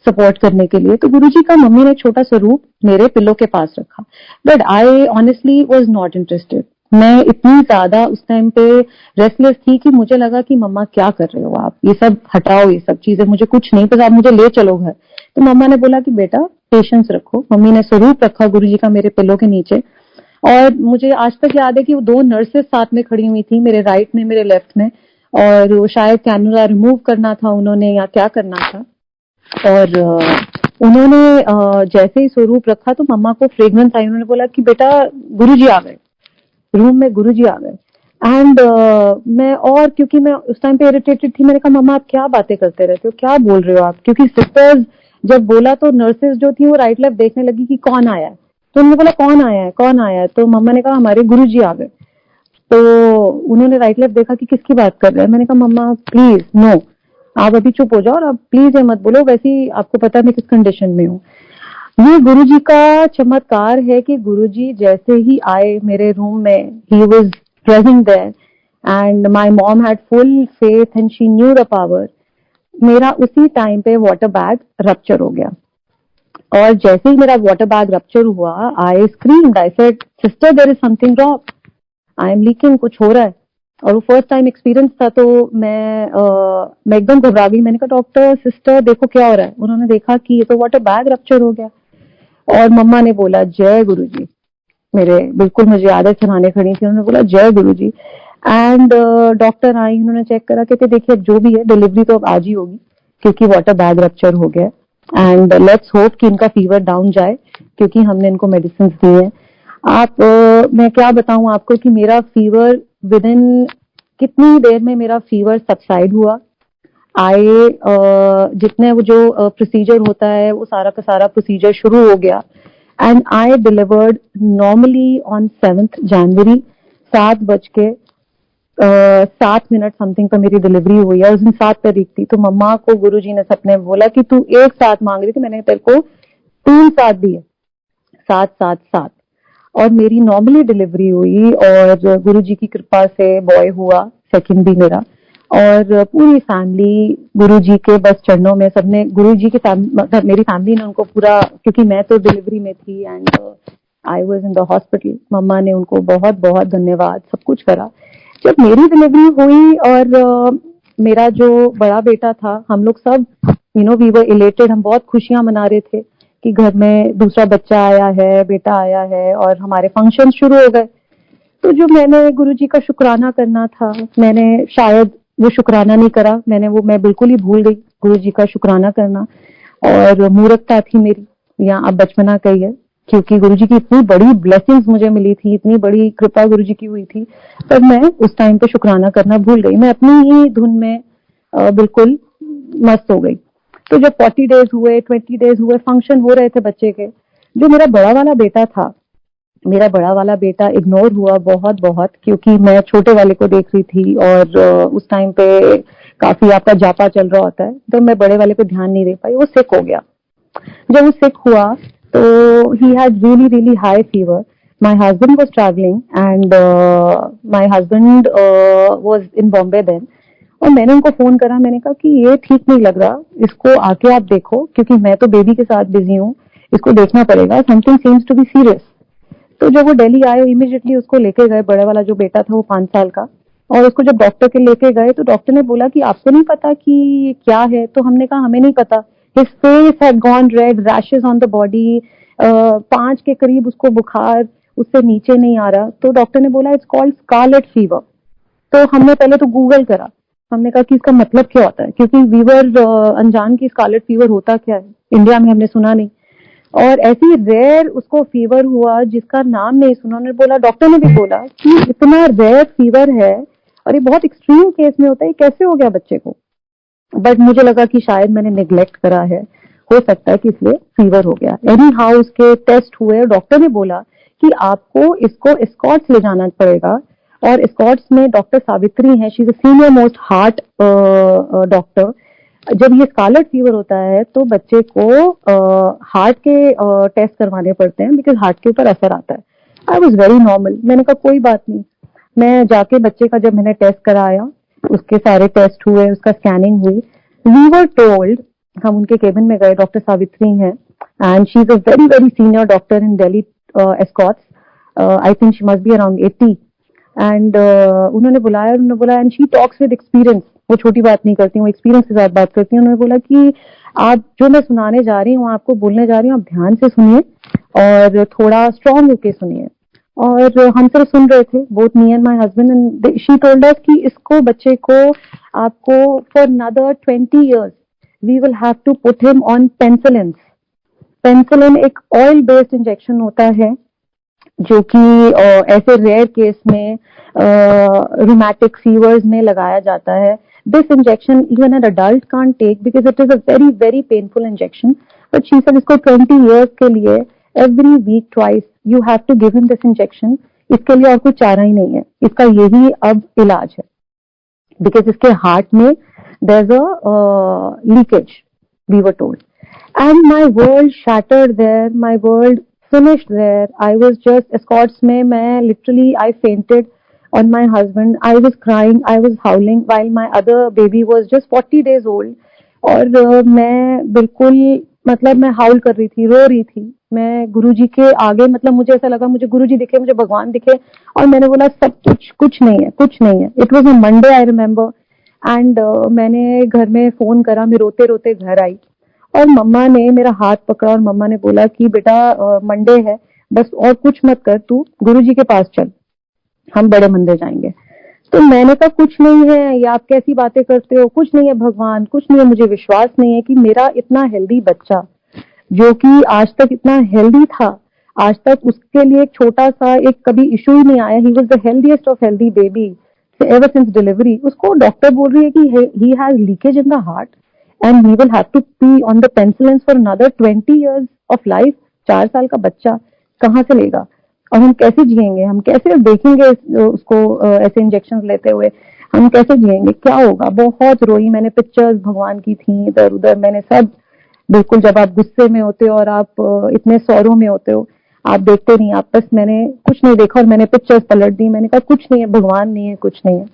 सपोर्ट करने के लिए। तो गुरुजी का मम्मी ने एक छोटा सा रूप मेरे पिलो के पास रखा, but I honestly was not interested. मैं इतनी ज्यादा उस टाइम पे रेस्टलेस थी कि मुझे लगा कि मम्मा क्या कर रहे हो आप, ये सब हटाओ, ये सब चीजें मुझे कुछ नहीं पता, आप मुझे ले चलो घर। तो मम्मा ने बोला कि बेटा पेशेंस रखो। मम्मी ने स्वरूप रखा गुरुजी का मेरे पिलो के नीचे, और मुझे आज तक याद है कि वो 2 नर्सेस साथ में खड़ी हुई थी, मेरे राइट में मेरे लेफ्ट में, और वो शायद कैनुला रिमूव करना था उन्होंने या क्या करना था। और उन्होंने जैसे ही स्वरूप रखा तो मम्मा को फ्रेग्रेंस आई, उन्होंने बोला कि बेटा गुरुजी आ गए, रूम में गुरुजी आ गए। एंड मैं, और क्योंकि मैं उस टाइम पे इरिटेटेड थी, मैंने कहा मम्मा आप क्या बातें करते रहते हो, क्या बोल रहे हो आप, क्योंकि सिस्टर्स जब बोला तो नर्सेस जो थी वो राइट लेफ्ट देखने लगी कि कौन आया है। तो उन्होंने बोला कौन आया है, कौन आया है, तो मम्मा ने कहा हमारे गुरुजी आ गए। तो उन्होंने राइट लेफ्ट देखा कि किसकी बात कर रहे हैं। मैंने कहा मम्मा प्लीज नो, आप अभी चुप हो जाओ और आप प्लीज ये मत बोलो, वैसे ही आपको पता है मैं किस कंडीशन में हूँ। ये गुरुजी का चमत्कार है कि गुरुजी जैसे ही आए मेरे रूम में, he was present there, and my mom had full faith and she knew the power. मेरा उसी टाइम पे वाटर बैग रप्चर हो गया, और जैसे ही मेरा वाटर बैग रप्चर हुआ, I screamed, I said sister there is something wrong, I am leaking, कुछ हो रहा है। और वो फर्स्ट टाइम एक्सपीरियंस था, तो मैं एकदम घबरा गई। मैंने कहा डॉक्टर सिस्टर देखो क्या हो रहा है। उन्होंने देखा कि ये तो वाटर बैग रप्चर हो गया, और मम्मा ने बोला जय गुरुजी। मेरे बिल्कुल मुझे याद है सिरहाने खड़ी थी, उन्होंने बोला जय गुरुजी। एंड डॉक्टर आई, उन्होंने चेक करा, कहते देखिए जो भी है डिलीवरी तो अब आज ही होगी क्योंकि वाटर बैग रप्चर हो गया, एंड लेट्स होप कि इनका फीवर डाउन जाए क्योंकि हमने इनको मेडिसिन दी है। आप मैं क्या बताऊं आपको कि मेरा फीवर विद इन कितनी देर में मेरा फीवर सबसाइड हुआ। आए जितने वो जो प्रोसीजर होता है वो सारा का सारा प्रोसीजर शुरू हो गया, and I delivered normally on 7th January 7:07 something पर मेरी डिलीवरी हुई है। उस दिन 7 तारीख थी, तो मम्मा को गुरुजी ने सपने में बोला कि तू 1 साथ मांग रही थी, मैंने तेरे को 3 साथ दिए, 7-7-7, और मेरी नॉर्मली डिलीवरी हुई, और गुरुजी की कृपा से बॉय हुआ, सेकंड भी मेरा। और पूरी फैमिली गुरुजी के बस चरणों में, सबने गुरुजी की मतलब मेरी फैमिली ने उनको पूरा, क्योंकि मैं तो डिलीवरी में थी and I was in the hospital, मम्मा ने उनको बहुत बहुत धन्यवाद, सब कुछ करा। जब मेरी डिलीवरी हुई और मेरा जो बड़ा बेटा था, हम लोग सब वी वर इलेटेड, हम बहुत खुशियां मना रहे थे कि घर में दूसरा बच्चा आया है, बेटा आया है, और हमारे फंक्शन शुरू हो गए। तो जो मैंने गुरुजी का शुक्राना करना था, मैंने शायद वो शुक्राना नहीं करा, मैं बिल्कुल ही भूल गई गुरुजी का शुक्राना करना, और मूर्खता थी मेरी, या अब बचपना कही है, क्योंकि गुरुजी की इतनी बड़ी ब्लेसिंग्स मुझे मिली थी, इतनी बड़ी कृपा गुरुजी की हुई थी, पर मैं उस टाइम पे शुक्राना करना भूल गई। मैं अपनी ही धुन में बिल्कुल मस्त हो गई। तो जब 40 डेज हुए, 20 डेज हुए, फंक्शन हो रहे थे बच्चे के, जो मेरा बड़ा वाला बेटा था, मेरा बड़ा वाला बेटा इग्नोर हुआ बहुत बहुत, क्योंकि मैं छोटे वाले को देख रही थी, और उस टाइम पे काफी आपका जापा चल रहा होता है, तो मैं बड़े वाले पे ध्यान नहीं दे पाई। वो सिक हो गया। जब वो सिक हुआ तो he had really really high fever. My husband was travelling, and my husband was in Bombay then, और मैंने उनको फोन करा, मैंने कहा कि ये ठीक नहीं लग रहा, इसको आके आप देखो, क्योंकि मैं तो बेबी के साथ बिजी हूँ, इसको देखना पड़ेगा, something seems to be serious. तो जब वो दिल्ली आए, इमीडिएटली उसको लेके गए, बड़े वाला जो बेटा था वो 5 साल का, और उसको जब डॉक्टर के लेके गए तो डॉक्टर ने बोला कि आपको नहीं पता कि क्या है। तो हमने कहा हमें नहीं पता। His face had gone red, rashes on the body, 5 के करीब उसको बुखार, उससे नीचे नहीं आ रहा। तो डॉक्टर ने बोला इट्स कॉल्ड स्कारलेट फीवर। तो हमने पहले तो गूगल करा, हमने कहा कि इसका मतलब क्या होता है, क्योंकि वीवर अनजान की स्कारलेट फीवर होता क्या है, इंडिया में हमने सुना नहीं, और ऐसी रेयर उसको फीवर हुआ जिसका नाम नहीं सुना। उन्होंने बोला, डॉक्टर ने भी बोला कि इतना रेयर फीवर है और ये बहुत एक्सट्रीम केस में होता है, कैसे हो गया बच्चे को। बट मुझे लगा कि शायद मैंने निग्लेक्ट करा है, हो सकता है कि इसलिए फीवर हो गया। एनी हाउ उसके टेस्ट हुए, डॉक्टर ने बोला कि आपको इसको एस्कॉर्ट्स ले जाना पड़ेगा, और एस्कॉर्ट्स में डॉक्टर सावित्री हैं, she is a senior most heart doctor. जब ये स्कारलेट फीवर होता है तो बच्चे को हार्ट के टेस्ट करवाने पड़ते हैं, बिकॉज हार्ट के ऊपर असर आता है। आई वॉज वेरी नॉर्मल, मैंने कहा कोई बात नहीं। मैं जाके बच्चे का जब मैंने टेस्ट कराया, उसके सारे टेस्ट हुए, उसका स्कैनिंग हुई, वी वर टोल्ड, हम उनके केबिन में गए, डॉक्टर सावित्री हैं and she is a very very senior doctor in Delhi Escorts, I think she must be around 80, and उन्होंने बुलाया, उन्होंने बोला, and she talks with experience, वो छोटी बात नहीं करती, वो एक्सपीरियंस के साथ बात करती हैं। उन्होंने बोला कि आप जो मैं सुनाने जा रही हूँ, आपको बोलने जा रही हूँ, आप ध्यान से सुनिए और थोड़ा स्ट्रांग होके सुनिए। और हम सिर्फ सुन रहे थे, both me and my husband, and she told us कि इसको, बच्चे को, आपको for another 20 years we will have to put him on penicillin. Penicillin एक ऑयल बेस्ड इंजेक्शन होता है जो कि ऐसे रेयर केस में रूमेटिक फीवर्स में लगाया जाता है। This injection even an adult can't take because it is a very very painful injection, but she said इसको 20 years के लिए every week twice you have to give him this injection. इसके लिए और कोई चारा ही नहीं है, इसका यही अब इलाज है, बिकॉज इसके हार्ट में there is a leakage, we were told. And my world shattered there, my world finished there. I was just escorts में, मैं literally I fainted on my husband. I was crying, I was howling while my other baby was just 40 days old. और मैं बिल्कुल, मतलब मैं हाउल कर रही थी, रो रही थी मैं गुरुजी के आगे, मतलब मुझे ऐसा लगा मुझे गुरुजी दिखे, मुझे भगवान दिखे, और मैंने बोला सब कुछ नहीं है, कुछ नहीं है। It was a Monday, I remember, and मैंने घर में फोन करा, मैं रोते रोते घर आई, और मम्मा ने मेरा हाथ पकड़ा और मम्मा ने बोला कि बेटा मंडे है, बस और कुछ मत कर, तू गुरुजी के पास चल, हम बड़े मंदिर जाएंगे। तो मैंने कहा कुछ नहीं है, या आप कैसी बातें करते हो, कुछ नहीं है भगवान, कुछ नहीं है, मुझे विश्वास नहीं है कि मेरा इतना हेल्दी बच्चा, जो कि आज तक इतना हेल्दी था, आज तक उसके लिए एक छोटा सा एक कभी इशू ही नहीं आया, he was the healthiest of healthy baby ever since delivery. उसको डॉक्टर बोल रही है कि he has leakage in the heart and we will have to be on the penicillins for another 20 years of life। 4 साल का बच्चा कहाँ से लेगा, और हम कैसे जिएंगे, हम कैसे देखेंगे उसको ऐसे इंजेक्शन लेते हुए, हम कैसे जिएंगे, क्या होगा। बहुत रोई मैंने, पिक्चर्स भगवान की थी इधर उधर, मैंने सब, बिल्कुल जब आप गुस्से में होते हो और आप इतने सौरों में होते हो, आप देखते नहीं, आप बस, मैंने कुछ नहीं देखा और मैंने पिक्चर्स पलट दी, मैंने कहा कुछ नहीं है भगवान, नहीं है, कुछ नहीं है।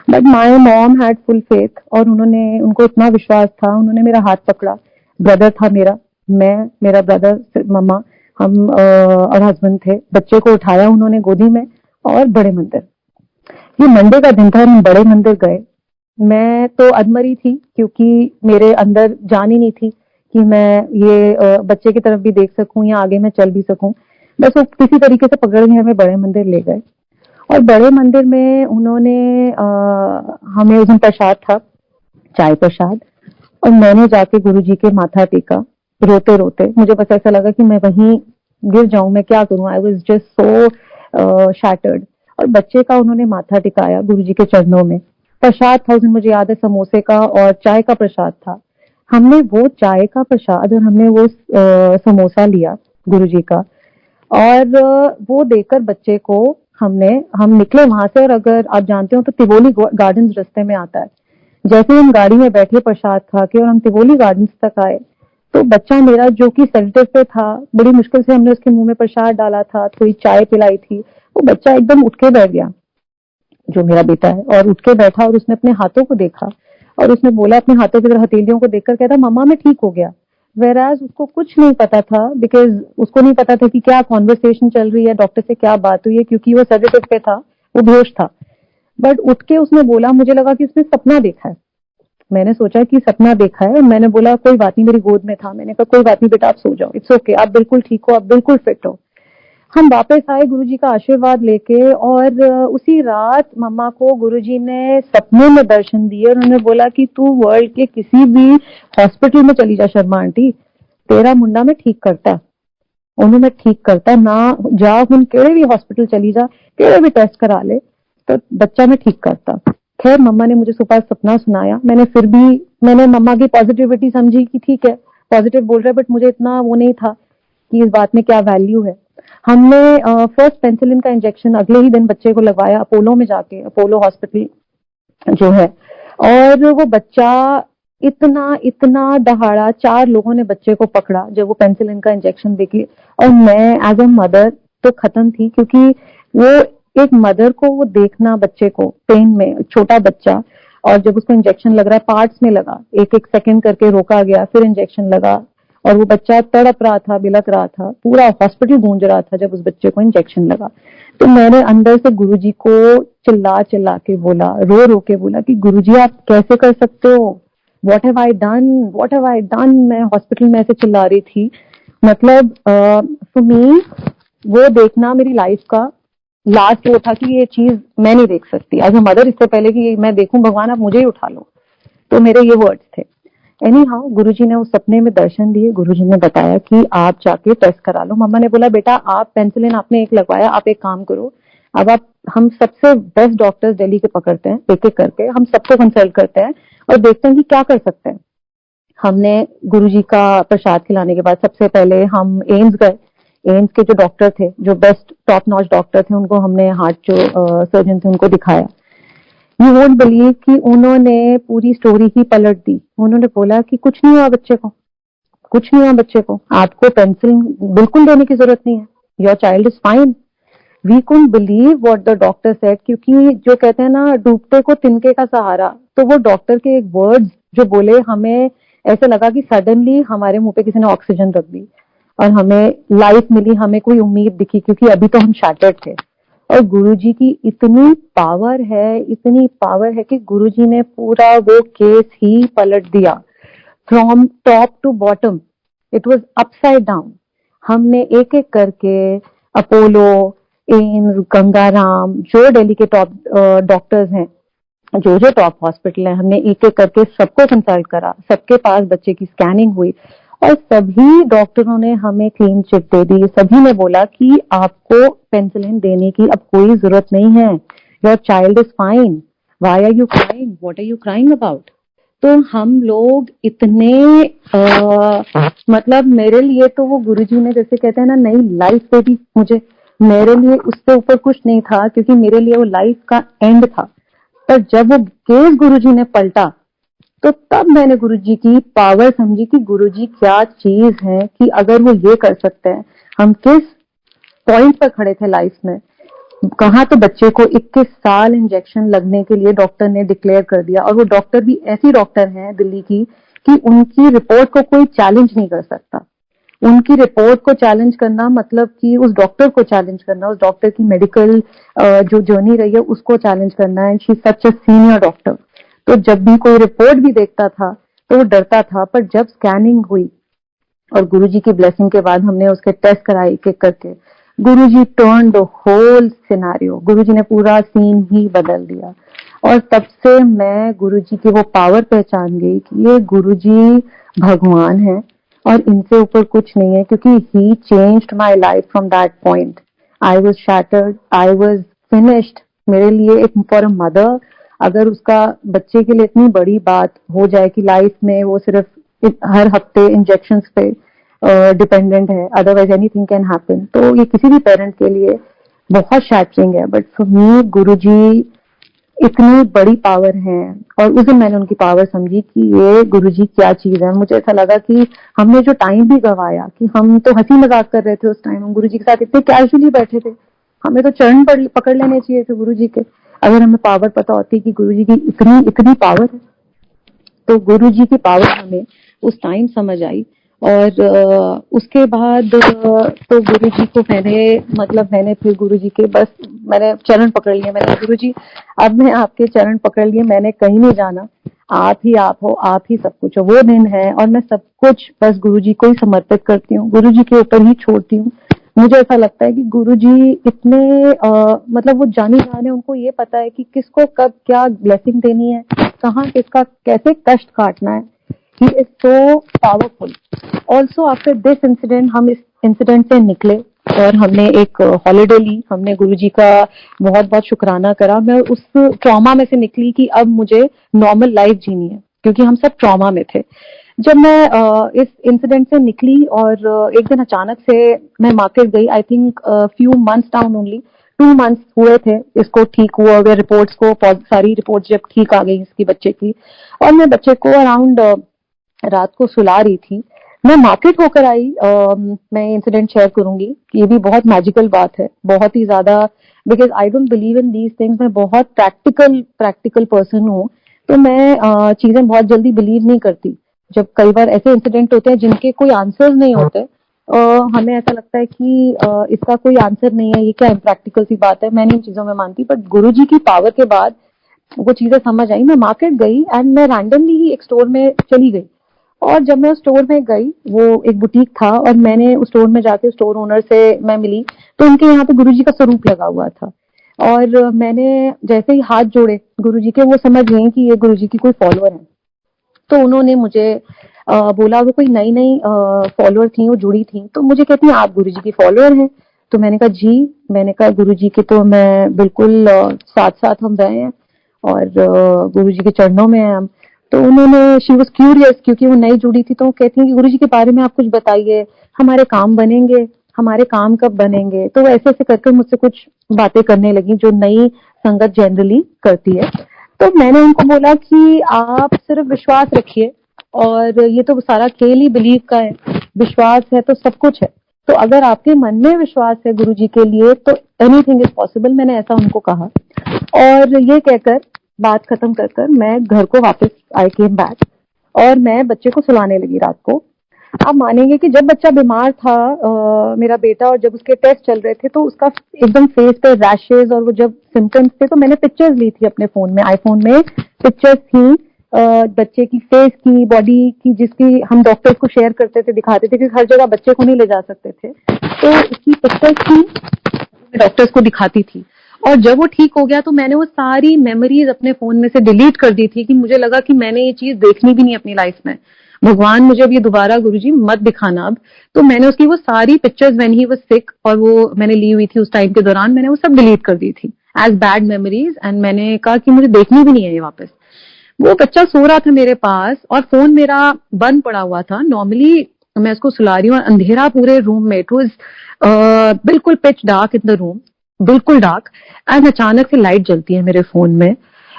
But my mom had full faith, और उनको इतना विश्वास था, उन्होंने मेरा हाथ पकड़ा, ब्रदर था मेरा, मैं, मेरा ब्रदर, मम्मा, हम और हस्बैंड थे, बच्चे को उठाया उन्होंने गोदी में, और बड़े मंदिर, ये मंडे का दिन था, हम बड़े मंदिर गए। मैं तो अधमरी थी, क्योंकि मेरे अंदर जान ही नहीं थी कि मैं ये बच्चे की तरफ भी देख सकूं या आगे मैं चल भी सकूं, बस वो किसी तरीके से पकड़ के हमें बड़े मंदिर ले गए। और बड़े मंदिर में उन्होंने हमें, उस दिन प्रसाद था, चाय प्रसाद, और मैंने जाके गुरुजी के माथा टेका रोते रोते, मुझे बस ऐसा लगा कि मैं वहीं गिर जाऊं, मैं क्या करूं, आई वाज जस्ट सो शैटर्ड। और बच्चे का उन्होंने माथा टिकाया गुरुजी के चरणों में, प्रसाद था उस दिन, मुझे याद है, समोसे का और चाय का प्रसाद था। हमने वो चाय का प्रसाद और हमने वो समोसा लिया गुरुजी का, और वो देकर बच्चे को हम निकले वहां से। और अगर आप जानते हो तो तिवोली गार्डन्स रास्ते में आता है, जैसे हम गाड़ी में बैठे प्रसाद खा के और हम तिवोली गार्डन्स तक आए, तो बच्चा मेरा जो कि सेडेटिव पे था, बड़ी मुश्किल से हमने उसके मुंह में प्रसाद डाला था, थोड़ी चाय पिलाई थी, वो बच्चा एकदम उठ के बैठ गया, जो मेरा बेटा है, और उठ के बैठा और उसने अपने हाथों को देखा, और उसने बोला अपने हाथों की तरह हथेलियों को देखकर, कहता मम्मा मैं ठीक हो गया। वेराज उसको कुछ नहीं पता था, बिकॉज उसको नहीं पता था कि क्या कॉन्वर्सेशन चल रही है, डॉक्टर से क्या बात हुई है, क्योंकि वो सेडेटिव पे था, वो बेहोश था। बट उठ के उसने बोला, मुझे लगा कि उसने सपना देखा है, मैंने सोचा कि सपना देखा है, मैंने बोला कोई बात नहीं, मेरी गोद में था, मैंने कहा कोई बात नहीं बेटा, आप सो जाओ, इट्स ओके, आप बिल्कुल ठीक हो, आप बिल्कुल फिट हो। हम वापस आए गुरुजी का आशीर्वाद लेके, और उसी रात मम्मा को गुरुजी ने सपने में दर्शन दिए, और उन्होंने बोला कि तू वर्ल्ड के किसी भी हॉस्पिटल में चली जा शर्मा आंटी, तेरा मुंडा में ठीक करता, उन्होंने ठीक करता ना, जा हुन केड़े भी हॉस्पिटल चली जा, केड़े भी टेस्ट करा ले, तो बच्चा में ठीक करता। खैर मम्मा ने मुझे सुबह सपना सुनाया, मैंने मम्मा की पॉजिटिविटी समझी कि ठीक है, पॉजिटिव बोल रहे, बट मुझे इतना वो नहीं था कि इस बात में क्या वैल्यू है। हमने फर्स्ट पेंसिलिन का इंजेक्शन अगले ही दिन बच्चे को लगवाया अपोलो में जाके, अपोलो हॉस्पिटल जो है, और वो बच्चा इतना इतना दहाड़ा, 4 लोगों ने बच्चे को पकड़ा जब वो पेंसिलिन का इंजेक्शन देखी, और मैं एज अ मदर तो खत्म थी, क्योंकि वो एक मदर को वो देखना बच्चे को पेन में, छोटा बच्चा, और जब उसको इंजेक्शन लग रहा है, पार्ट्स में लगा, एक एक सेकंड करके रोका गया, फिर इंजेक्शन लगा, और वो बच्चा तड़प रहा था, बिलक रहा था, पूरा हॉस्पिटल गूंज रहा था जब उस बच्चे को इंजेक्शन लगा। तो मैंने अंदर से गुरुजी को चिल्ला चिल्ला के बोला, रो रो के बोला कि गुरुजी आप कैसे कर सकते हो, what have I done, what have I done. मैं हॉस्पिटल में ऐसे चिल्ला रही थी। मतलब फॉर मी वो देखना मेरी लाइफ का लास्ट वो था कि ये चीज मैं नहीं देख सकती एज अ मदर, इससे पहले कि मैं देखूं भगवान आप मुझे ही उठा लो। तो मेरे ये वर्ड्स थे। एनी हाउ गुरुजी ने उस सपने में दर्शन दिए, गुरुजी ने बताया कि आप जाके टेस्ट करा लो। मम्मा ने बोला बेटा आप पेंसिलिन आपने एक लगवाया, आप एक काम करो, अब आप हम सबसे बेस्ट डॉक्टर्स दिल्ली के पकड़ते हैं, एक एक करके हम सबको कंसल्ट करते हैं और देखते हैं कि क्या कर सकते हैं। हमने गुरुजी का प्रसाद खिलाने के बाद सबसे पहले हम एम्स गए। एम्स के जो डॉक्टर थे, जो बेस्ट टॉप नॉच डॉक्टर थे, उनको हमने हार्ट जो सर्जन थे उनको दिखाया। यू वोंट बिलीव कि उन्होंने पूरी स्टोरी ही पलट दी। उन्होंने बोला कि कुछ नहीं हुआ बच्चे को, कुछ नहीं हुआ बच्चे को, आपको पेंसिल बिल्कुल देने की जरूरत नहीं है, your child is fine. We couldn't believe what the doctor said, क्योंकि जो कहते हैं ना डूबते को तिनके का सहारा, तो वो डॉक्टर के एक वर्ड्स जो बोले, हमें ऐसे लगा कि सडनली हमारे मुंह पे किसी ने ऑक्सीजन रख दी और हमें लाइफ मिली, हमें कोई उम्मीद दिखी, क्योंकि अभी तो हम शैटर्ड थे। और गुरुजी की इतनी पावर है, इतनी पावर है कि गुरुजी ने पूरा वो केस ही पलट दिया from top to bottom. It was upside down. हमने एक एक करके अपोलो, एम्स, गंगाराम, जो दिल्ली के टॉप डॉक्टर्स हैं, जो जो टॉप हॉस्पिटल है, हमने एक एक करके सबको कंसल्ट करा, सबके पास बच्चे की स्कैनिंग हुई और सभी डॉक्टरों ने हमें क्लीन चिट दे दी। सभी ने बोला कि आपको पेंसिलिन देने की अब कोई जरूरत नहीं है, your child is fine, why are you crying, what are you crying about. तो हम लोग इतने मतलब मेरे लिए तो वो गुरुजी ने जैसे कहते हैं ना नई लाइफ दे दी मुझे। मेरे लिए उससे ऊपर कुछ नहीं था, क्योंकि मेरे लिए वो लाइफ का एंड था। पर जब वो केस गुरुजी ने पलटा तो तब मैंने गुरुजी की पावर समझी कि गुरुजी क्या चीज है, कि अगर वो ये कर सकते हैं, हम किस पॉइंट पर खड़े थे लाइफ में। कहा तो बच्चे को 21 साल इंजेक्शन लगने के लिए डॉक्टर ने डिक्लेयर कर दिया, और वो डॉक्टर भी ऐसी डॉक्टर हैं दिल्ली की कि उनकी रिपोर्ट को कोई चैलेंज नहीं कर सकता। उनकी रिपोर्ट को चैलेंज करना मतलब कि उस डॉक्टर को चैलेंज करना, उस डॉक्टर की मेडिकल जो जर्नी रही है उसको चैलेंज करना है। She such a senior doctor. तो जब भी कोई रिपोर्ट भी देखता था तो वो डरता था, पर जब स्कैनिंग हुई और गुरुजी की ब्लेसिंग के बाद हमने उसके टेस्ट कराए एक एक करके, गुरुजी टर्न द होल सिनेरियो, गुरुजी ने पूरा सीन ही बदल दिया। और तब से मैं गुरुजी की वो पावर पहचान गई कि ये गुरुजी भगवान है और इनसे ऊपर कुछ नहीं है, क्योंकि he changed my life from that point. I was shattered, I was finished. मेरे लिए एक फॉर अ मदर, अगर उसका बच्चे के लिए इतनी बड़ी बात हो जाए कि लाइफ में वो सिर्फ हर हफ्ते इंजेक्शंस पे डिपेंडेंट है, अदरवाइज एनीथिंग कैन हैपन, तो ये किसी भी पेरेंट के लिए बहुत शैटरिंग है। बट फॉर मी गुरुजी इतनी बड़ी पावर है, और उस दिन मैंने उनकी पावर समझी कि ये गुरुजी क्या चीज है। मुझे ऐसा लगा कि हमने जो टाइम भी गवाया, कि हम तो हंसी मजाक कर रहे थे उस टाइम, हम गुरुजी के साथ इतने कैजुअली बैठे थे, हमें तो चरण पकड़ लेने चाहिए थे गुरुजी के, अगर हमें पावर पता होती कि गुरुजी की इतनी इतनी पावर है। तो गुरुजी की पावर हमें उस टाइम समझ आई। और उसके बाद तो गुरुजी को मैंने फिर गुरुजी के बस मैंने चरण पकड़ लिए। मैंने गुरुजी अब मैं आपके चरण पकड़ लिए, मैंने कहीं नहीं जाना, आप ही आप हो, आप ही सब कुछ हो। वो दिन है और मैं सब कुछ बस गुरुजी को ही समर्पित करती हूँ, गुरुजी के ऊपर ही छोड़ती हूँ। मुझे ऐसा लगता है कि गुरुजी इतने मतलब वो जानी जाने, उनको ये पता है कि किसको कब क्या ब्लेसिंग देनी है, कहाँ किसका कैसे कष्ट काटना है। He is so powerful. Also after this incident हम इस इंसिडेंट से निकले और हमने एक हॉलिडे ली, हमने गुरुजी का बहुत बहुत शुक्राना करा। मैं उस ट्रॉमा में से निकली कि अब मुझे नॉर्मल लाइफ जीनी है, क्योंकि हम सब ट्रॉमा में थे। जब मैं इस इंसिडेंट से निकली और एक दिन अचानक से मैं मार्केट गई, I think few months down only, 2 months हुए थे इसको ठीक हुआ हुए, रिपोर्ट्स को सारी रिपोर्ट्स जब ठीक आ गई इसकी बच्चे की, और मैं बच्चे को अराउंड रात को सुला रही थी, मैं मार्केट होकर आई। मैं इंसिडेंट शेयर करूंगी, ये भी बहुत मैजिकल बात है, बहुत ही ज्यादा, because I don't believe in these things. मैं बहुत प्रैक्टिकल पर्सन हूँ, तो मैं चीजें बहुत जल्दी बिलीव नहीं करती। जब कई बार ऐसे इंसिडेंट होते हैं जिनके कोई आंसर्स नहीं होते, हमें ऐसा लगता है कि इसका कोई आंसर नहीं है, ये क्या इम्प्रैक्टिकल सी बात है, मैं नहीं इन चीजों में मानती। बट गुरुजी की पावर के बाद वो चीजें समझ आई। मैं मार्केट गई एंड मैं रैंडमली ही एक स्टोर में चली गई, और जब मैं उस स्टोर में गई, वो एक बुटीक था, और मैंने उस स्टोर में जाके स्टोर ओनर से मैं मिली, तो उनके यहाँ पे गुरुजी का स्वरूप लगा हुआ था। और मैंने जैसे ही हाथ जोड़े गुरुजी के, वो समझ गई कि ये गुरुजी की कोई फॉलोअर है। तो उन्होंने मुझे बोला, वो कोई नई नई फॉलोअर थी, वो जुड़ी थी, तो मुझे कहती हैं आप गुरुजी की फॉलोअर हैं? तो मैंने कहा जी। मैंने कहा गुरुजी के तो मैं बिल्कुल साथ साथ हम गए हैं, और गुरुजी के चरणों में हैं हम। तो उन्होंने, शी वॉज क्यूरियस, क्योंकि वो नई जुड़ी थी, तो वो कहती हैं कि गुरुजी के बारे में आप कुछ बताइए, हमारे काम बनेंगे, हमारे काम कब बनेंगे। तो वो ऐसे ऐसे करके मुझसे कुछ बातें करने लगी जो नई संगत जनरली करती है। तो मैंने उनको बोला कि आप सिर्फ विश्वास रखिए, और ये तो सारा खेल ही बिलीव का है, विश्वास है तो सब कुछ है। तो अगर आपके मन में विश्वास है गुरुजी के लिए, तो एनीथिंग इज पॉसिबल। मैंने ऐसा उनको कहा, और ये कहकर बात खत्म कर कर मैं घर को वापस आई केम बैक, और मैं बच्चे को सुलाने लगी रात को। आप मानेंगे कि जब बच्चा बीमार था, मेरा बेटा, और जब उसके टेस्ट चल रहे थे, तो उसका एकदम फेस पे रैशेज और वो जब सिम्टम्स थे, तो मैंने पिक्चर्स ली थी अपने फोन में, आईफोन में पिक्चर्स थी बच्चे की फेस की, बॉडी की, जिसकी हम डॉक्टर्स को शेयर करते थे, दिखाते थे, क्योंकि हर जगह बच्चे को नहीं ले जा सकते थे। तो उसकी पिक्चर्स थी, डॉक्टर्स को दिखाती थी। और जब वो ठीक हो गया, तो मैंने वो सारी मेमोरीज अपने फोन में से डिलीट कर दी थी, कि मुझे लगा कि मैंने ये चीज देखनी भी नहीं अपनी लाइफ में। भगवान मुझे अब ये दोबारा गुरुजी मत दिखाना अब। तो मैंने उसकी वो सारी pictures when he was sick, और वो मैंने ली हुई थी उस टाइम के दौरान, मैंने वो सब डिलीट कर दी थी एज बैड मेमोरीज, एंड मैंने कहा कि मुझे देखनी भी नहीं है ये वापस। वो बच्चा सो रहा था मेरे पास, और फोन मेरा बंद पड़ा हुआ था। नॉर्मली मैं उसको सुला रही हूँ, और अंधेरा पूरे रूम में, इट वाज बिल्कुल pitch dark in the room, बिल्कुल डार्क। एंड अचानक से लाइट जलती है मेरे फोन में,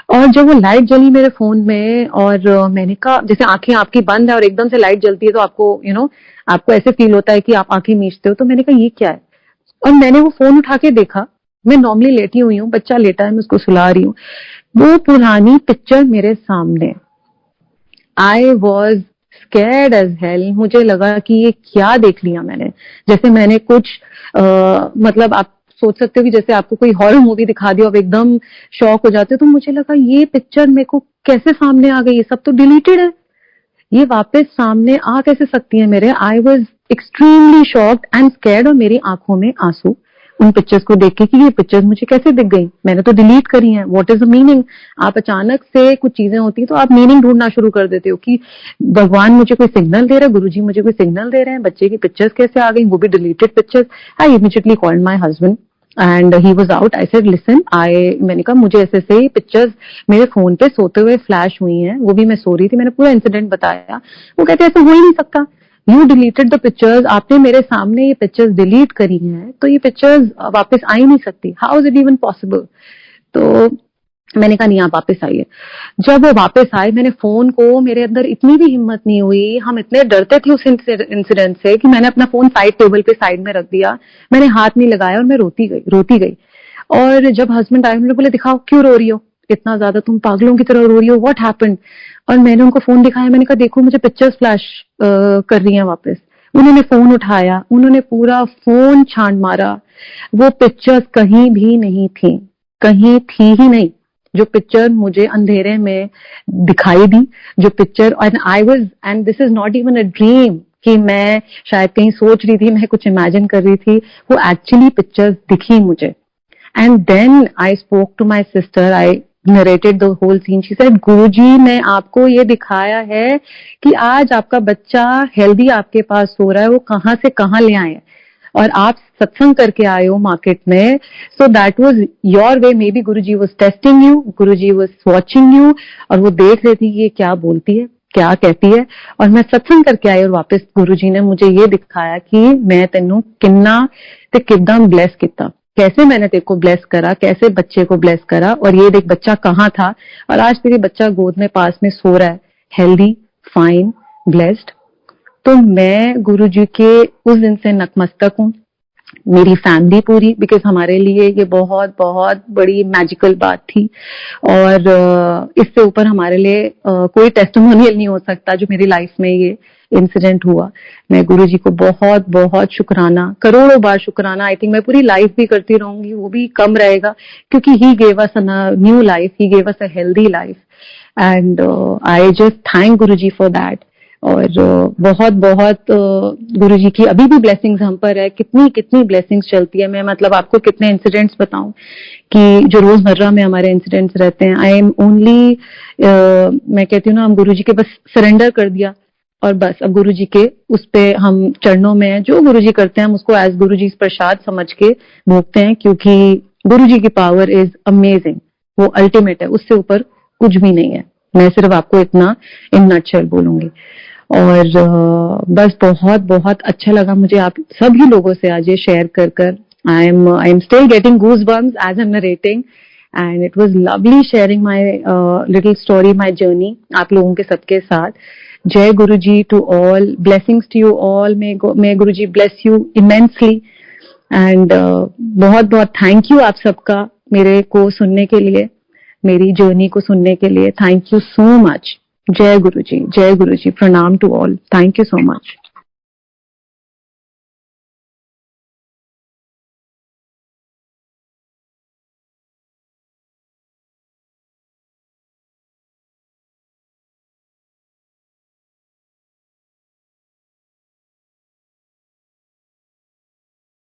और जब वो लाइट जली मेरे फोन में, और मैंने कहा, जैसे आंखें आपकी बंद है और एकदम से लाइट जलती है, तो आपको आपको ऐसे फील होता है कि आप आंखें मीचते हो। तो मैंने कहा ये क्या है, और मैंने वो फोन उठा के देखा। मैं नॉर्मली लेटी हुई हूँ, बच्चा लेटा है, मैं उसको सुला रही हूँ, वो पुरानी पिक्चर मेरे सामने। I was scared as hell. मुझे लगा कि ये क्या देख लिया मैंने, जैसे मैंने कुछ मतलब आप सोच सकते हो कि जैसे आपको कोई हॉरर मूवी दिखा दी, आप एकदम शॉक हो जाते हो। तो मुझे लगा ये पिक्चर मेरे को कैसे सामने आ गई, ये सब तो डिलीटेड है, ये वापस सामने आ कैसे सकती है मेरे। I was extremely shocked and scared, और मेरी आंखों में आंसू उन पिक्चर्स को देख के कि ये पिक्चर्स मुझे कैसे दिख गई, मैंने तो डिलीट करी हैं, व्हाट इज द मीनिंग। आप अचानक से कुछ चीजें होती हैं तो आप मीनिंग ढूंढना शुरू कर देते हो कि भगवान मुझे कोई सिग्नल दे रहा है, गुरुजी मुझे कोई सिग्नल दे रहे हैं, बच्चे की पिक्चर्स कैसे आ गई, वो भी deleted pictures. I immediately called my husband and he was out. I said listen, मैंने कहा मुझे ऐसे ऐसे पिक्चर्स मेरे फोन पे सोते हुए फ्लैश हुई हैं, वो भी मैं सो रही थी, मैंने पूरा इंसिडेंट बताया। वो कहते ऐसा हो ही नहीं सकता, यू डिलीटेड द पिक्चर्स, आपने मेरे सामने ये पिक्चर्स डिलीट करी हैं, तो ये पिक्चर्स वापस आ ही नहीं सकती, how is it even possible. तो मैंने कहा नहीं, आप वापस आइए। जब वो वापस आए, मैंने फोन को, मेरे अंदर इतनी भी हिम्मत नहीं हुई, हम इतने डरते थे उस इंसिडेंट से, कि मैंने अपना फोन साइड टेबल पे साइड में रख दिया, मैंने हाथ नहीं लगाया, और मैं रोती गई। और जब हस्बैंड आए, उन्होंने बोले दिखाओ क्यों रो रही हो, इतना ज्यादा तुम पागलों की तरह रो रही हो, व्हाट हैपेंड। और मैंने उनको फोन दिखाया, मैंने कहा देखो मुझे पिक्चर्स फ्लैश कर रही हैं वापस। उन्होंने फोन उठाया, उन्होंने पूरा फोन छान मारा, वो पिक्चर्स कहीं भी नहीं थी, कहीं थी ही नहीं। जो पिक्चर मुझे अंधेरे में दिखाई दी, जो picture, and I was, and this is not even a dream कि मैं शायद कहीं सोच रही थी, मैं कुछ इमेजिन कर रही थी, वो एक्चुअली पिक्चर्स दिखी मुझे। And then I spoke to my sister, I narrated the whole scene. She said Guruji ने आपको ये दिखाया है कि आज आपका बच्चा हेल्दी आपके पास सो रहा है, वो कहाँ से कहाँ ले आए हैं, और आप सत्संग करके आए हो मार्केट में, so that was your way. May be Guruji was testing you, Guruji was watching you, और वो देख रहे थे ये क्या बोलती है। क्या कहती है। और मैं सत्संग करके आई और वापस गुरुजी ने मुझे ये दिखाया कि मैं तेनू किन्ना ते किद्दां ब्लेस किता, कैसे मैंने तेरे को ब्लेस करा, कैसे बच्चे को ब्लेस करा, और ये देख बच्चा कहाँ था और आज तेरे बच्चा गोद में पास में सो रहा है, हेल्दी, फाइन, ब्लेस्ड। तो मैं गुरुजी के उस दिन से नतमस्तक हूँ, मेरी फैमिली पूरी, बिकॉज हमारे लिए ये बहुत बहुत बड़ी मैजिकल बात थी। और इससे ऊपर हमारे लिए कोई टेस्टिमोनियल नहीं हो सकता जो मेरी लाइफ में ये इंसिडेंट हुआ। मैं गुरुजी को बहुत बहुत शुक्राना, करोड़ों बार शुक्राना, आई थिंक मैं पूरी लाइफ भी करती रहूंगी, वो भी कम रहेगा, क्योंकि he gave us a new life, he gave us a healthy life, and I just thank Guruji for that. और बहुत बहुत गुरुजी की अभी भी ब्लेसिंग्स हम पर है, कितनी कितनी ब्लेसिंग्स चलती है। मैं मतलब आपको कितने इंसिडेंट्स बताऊं कि जो रोजमर्रा में हमारे इंसिडेंट्स रहते हैं। आई एम ओनली, मैं कहती हूँ ना, हम गुरुजी के बस सरेंडर कर दिया और बस अब गुरुजी के उस पे हम चरणों में हैं, जो गुरुजी करते हैं हम उसको एज गुरुजी प्रसाद समझ के भोगते हैं, क्योंकि गुरुजी की पावर इज अमेजिंग, वो अल्टीमेट है, उससे ऊपर कुछ भी नहीं है। मैं सिर्फ आपको इतना इन नटशेल बोलूंगी। और बस बहुत बहुत अच्छा लगा मुझे आप सभी लोगों से आज ये शेयर कर कर। I am still getting goose bumps as I am narrating, and it was lovely sharing my little story, my journey आप लोगों के सबके साथ। जय Guruji to all, blessings to you all, may Guruji bless you immensely, and बहुत बहुत thank you आप सबका मेरे को सुनने के लिए, मेरी जर्नी को सुनने के लिए। Thank you so much. जय गुरुजी, प्रणाम to all, thank you so much.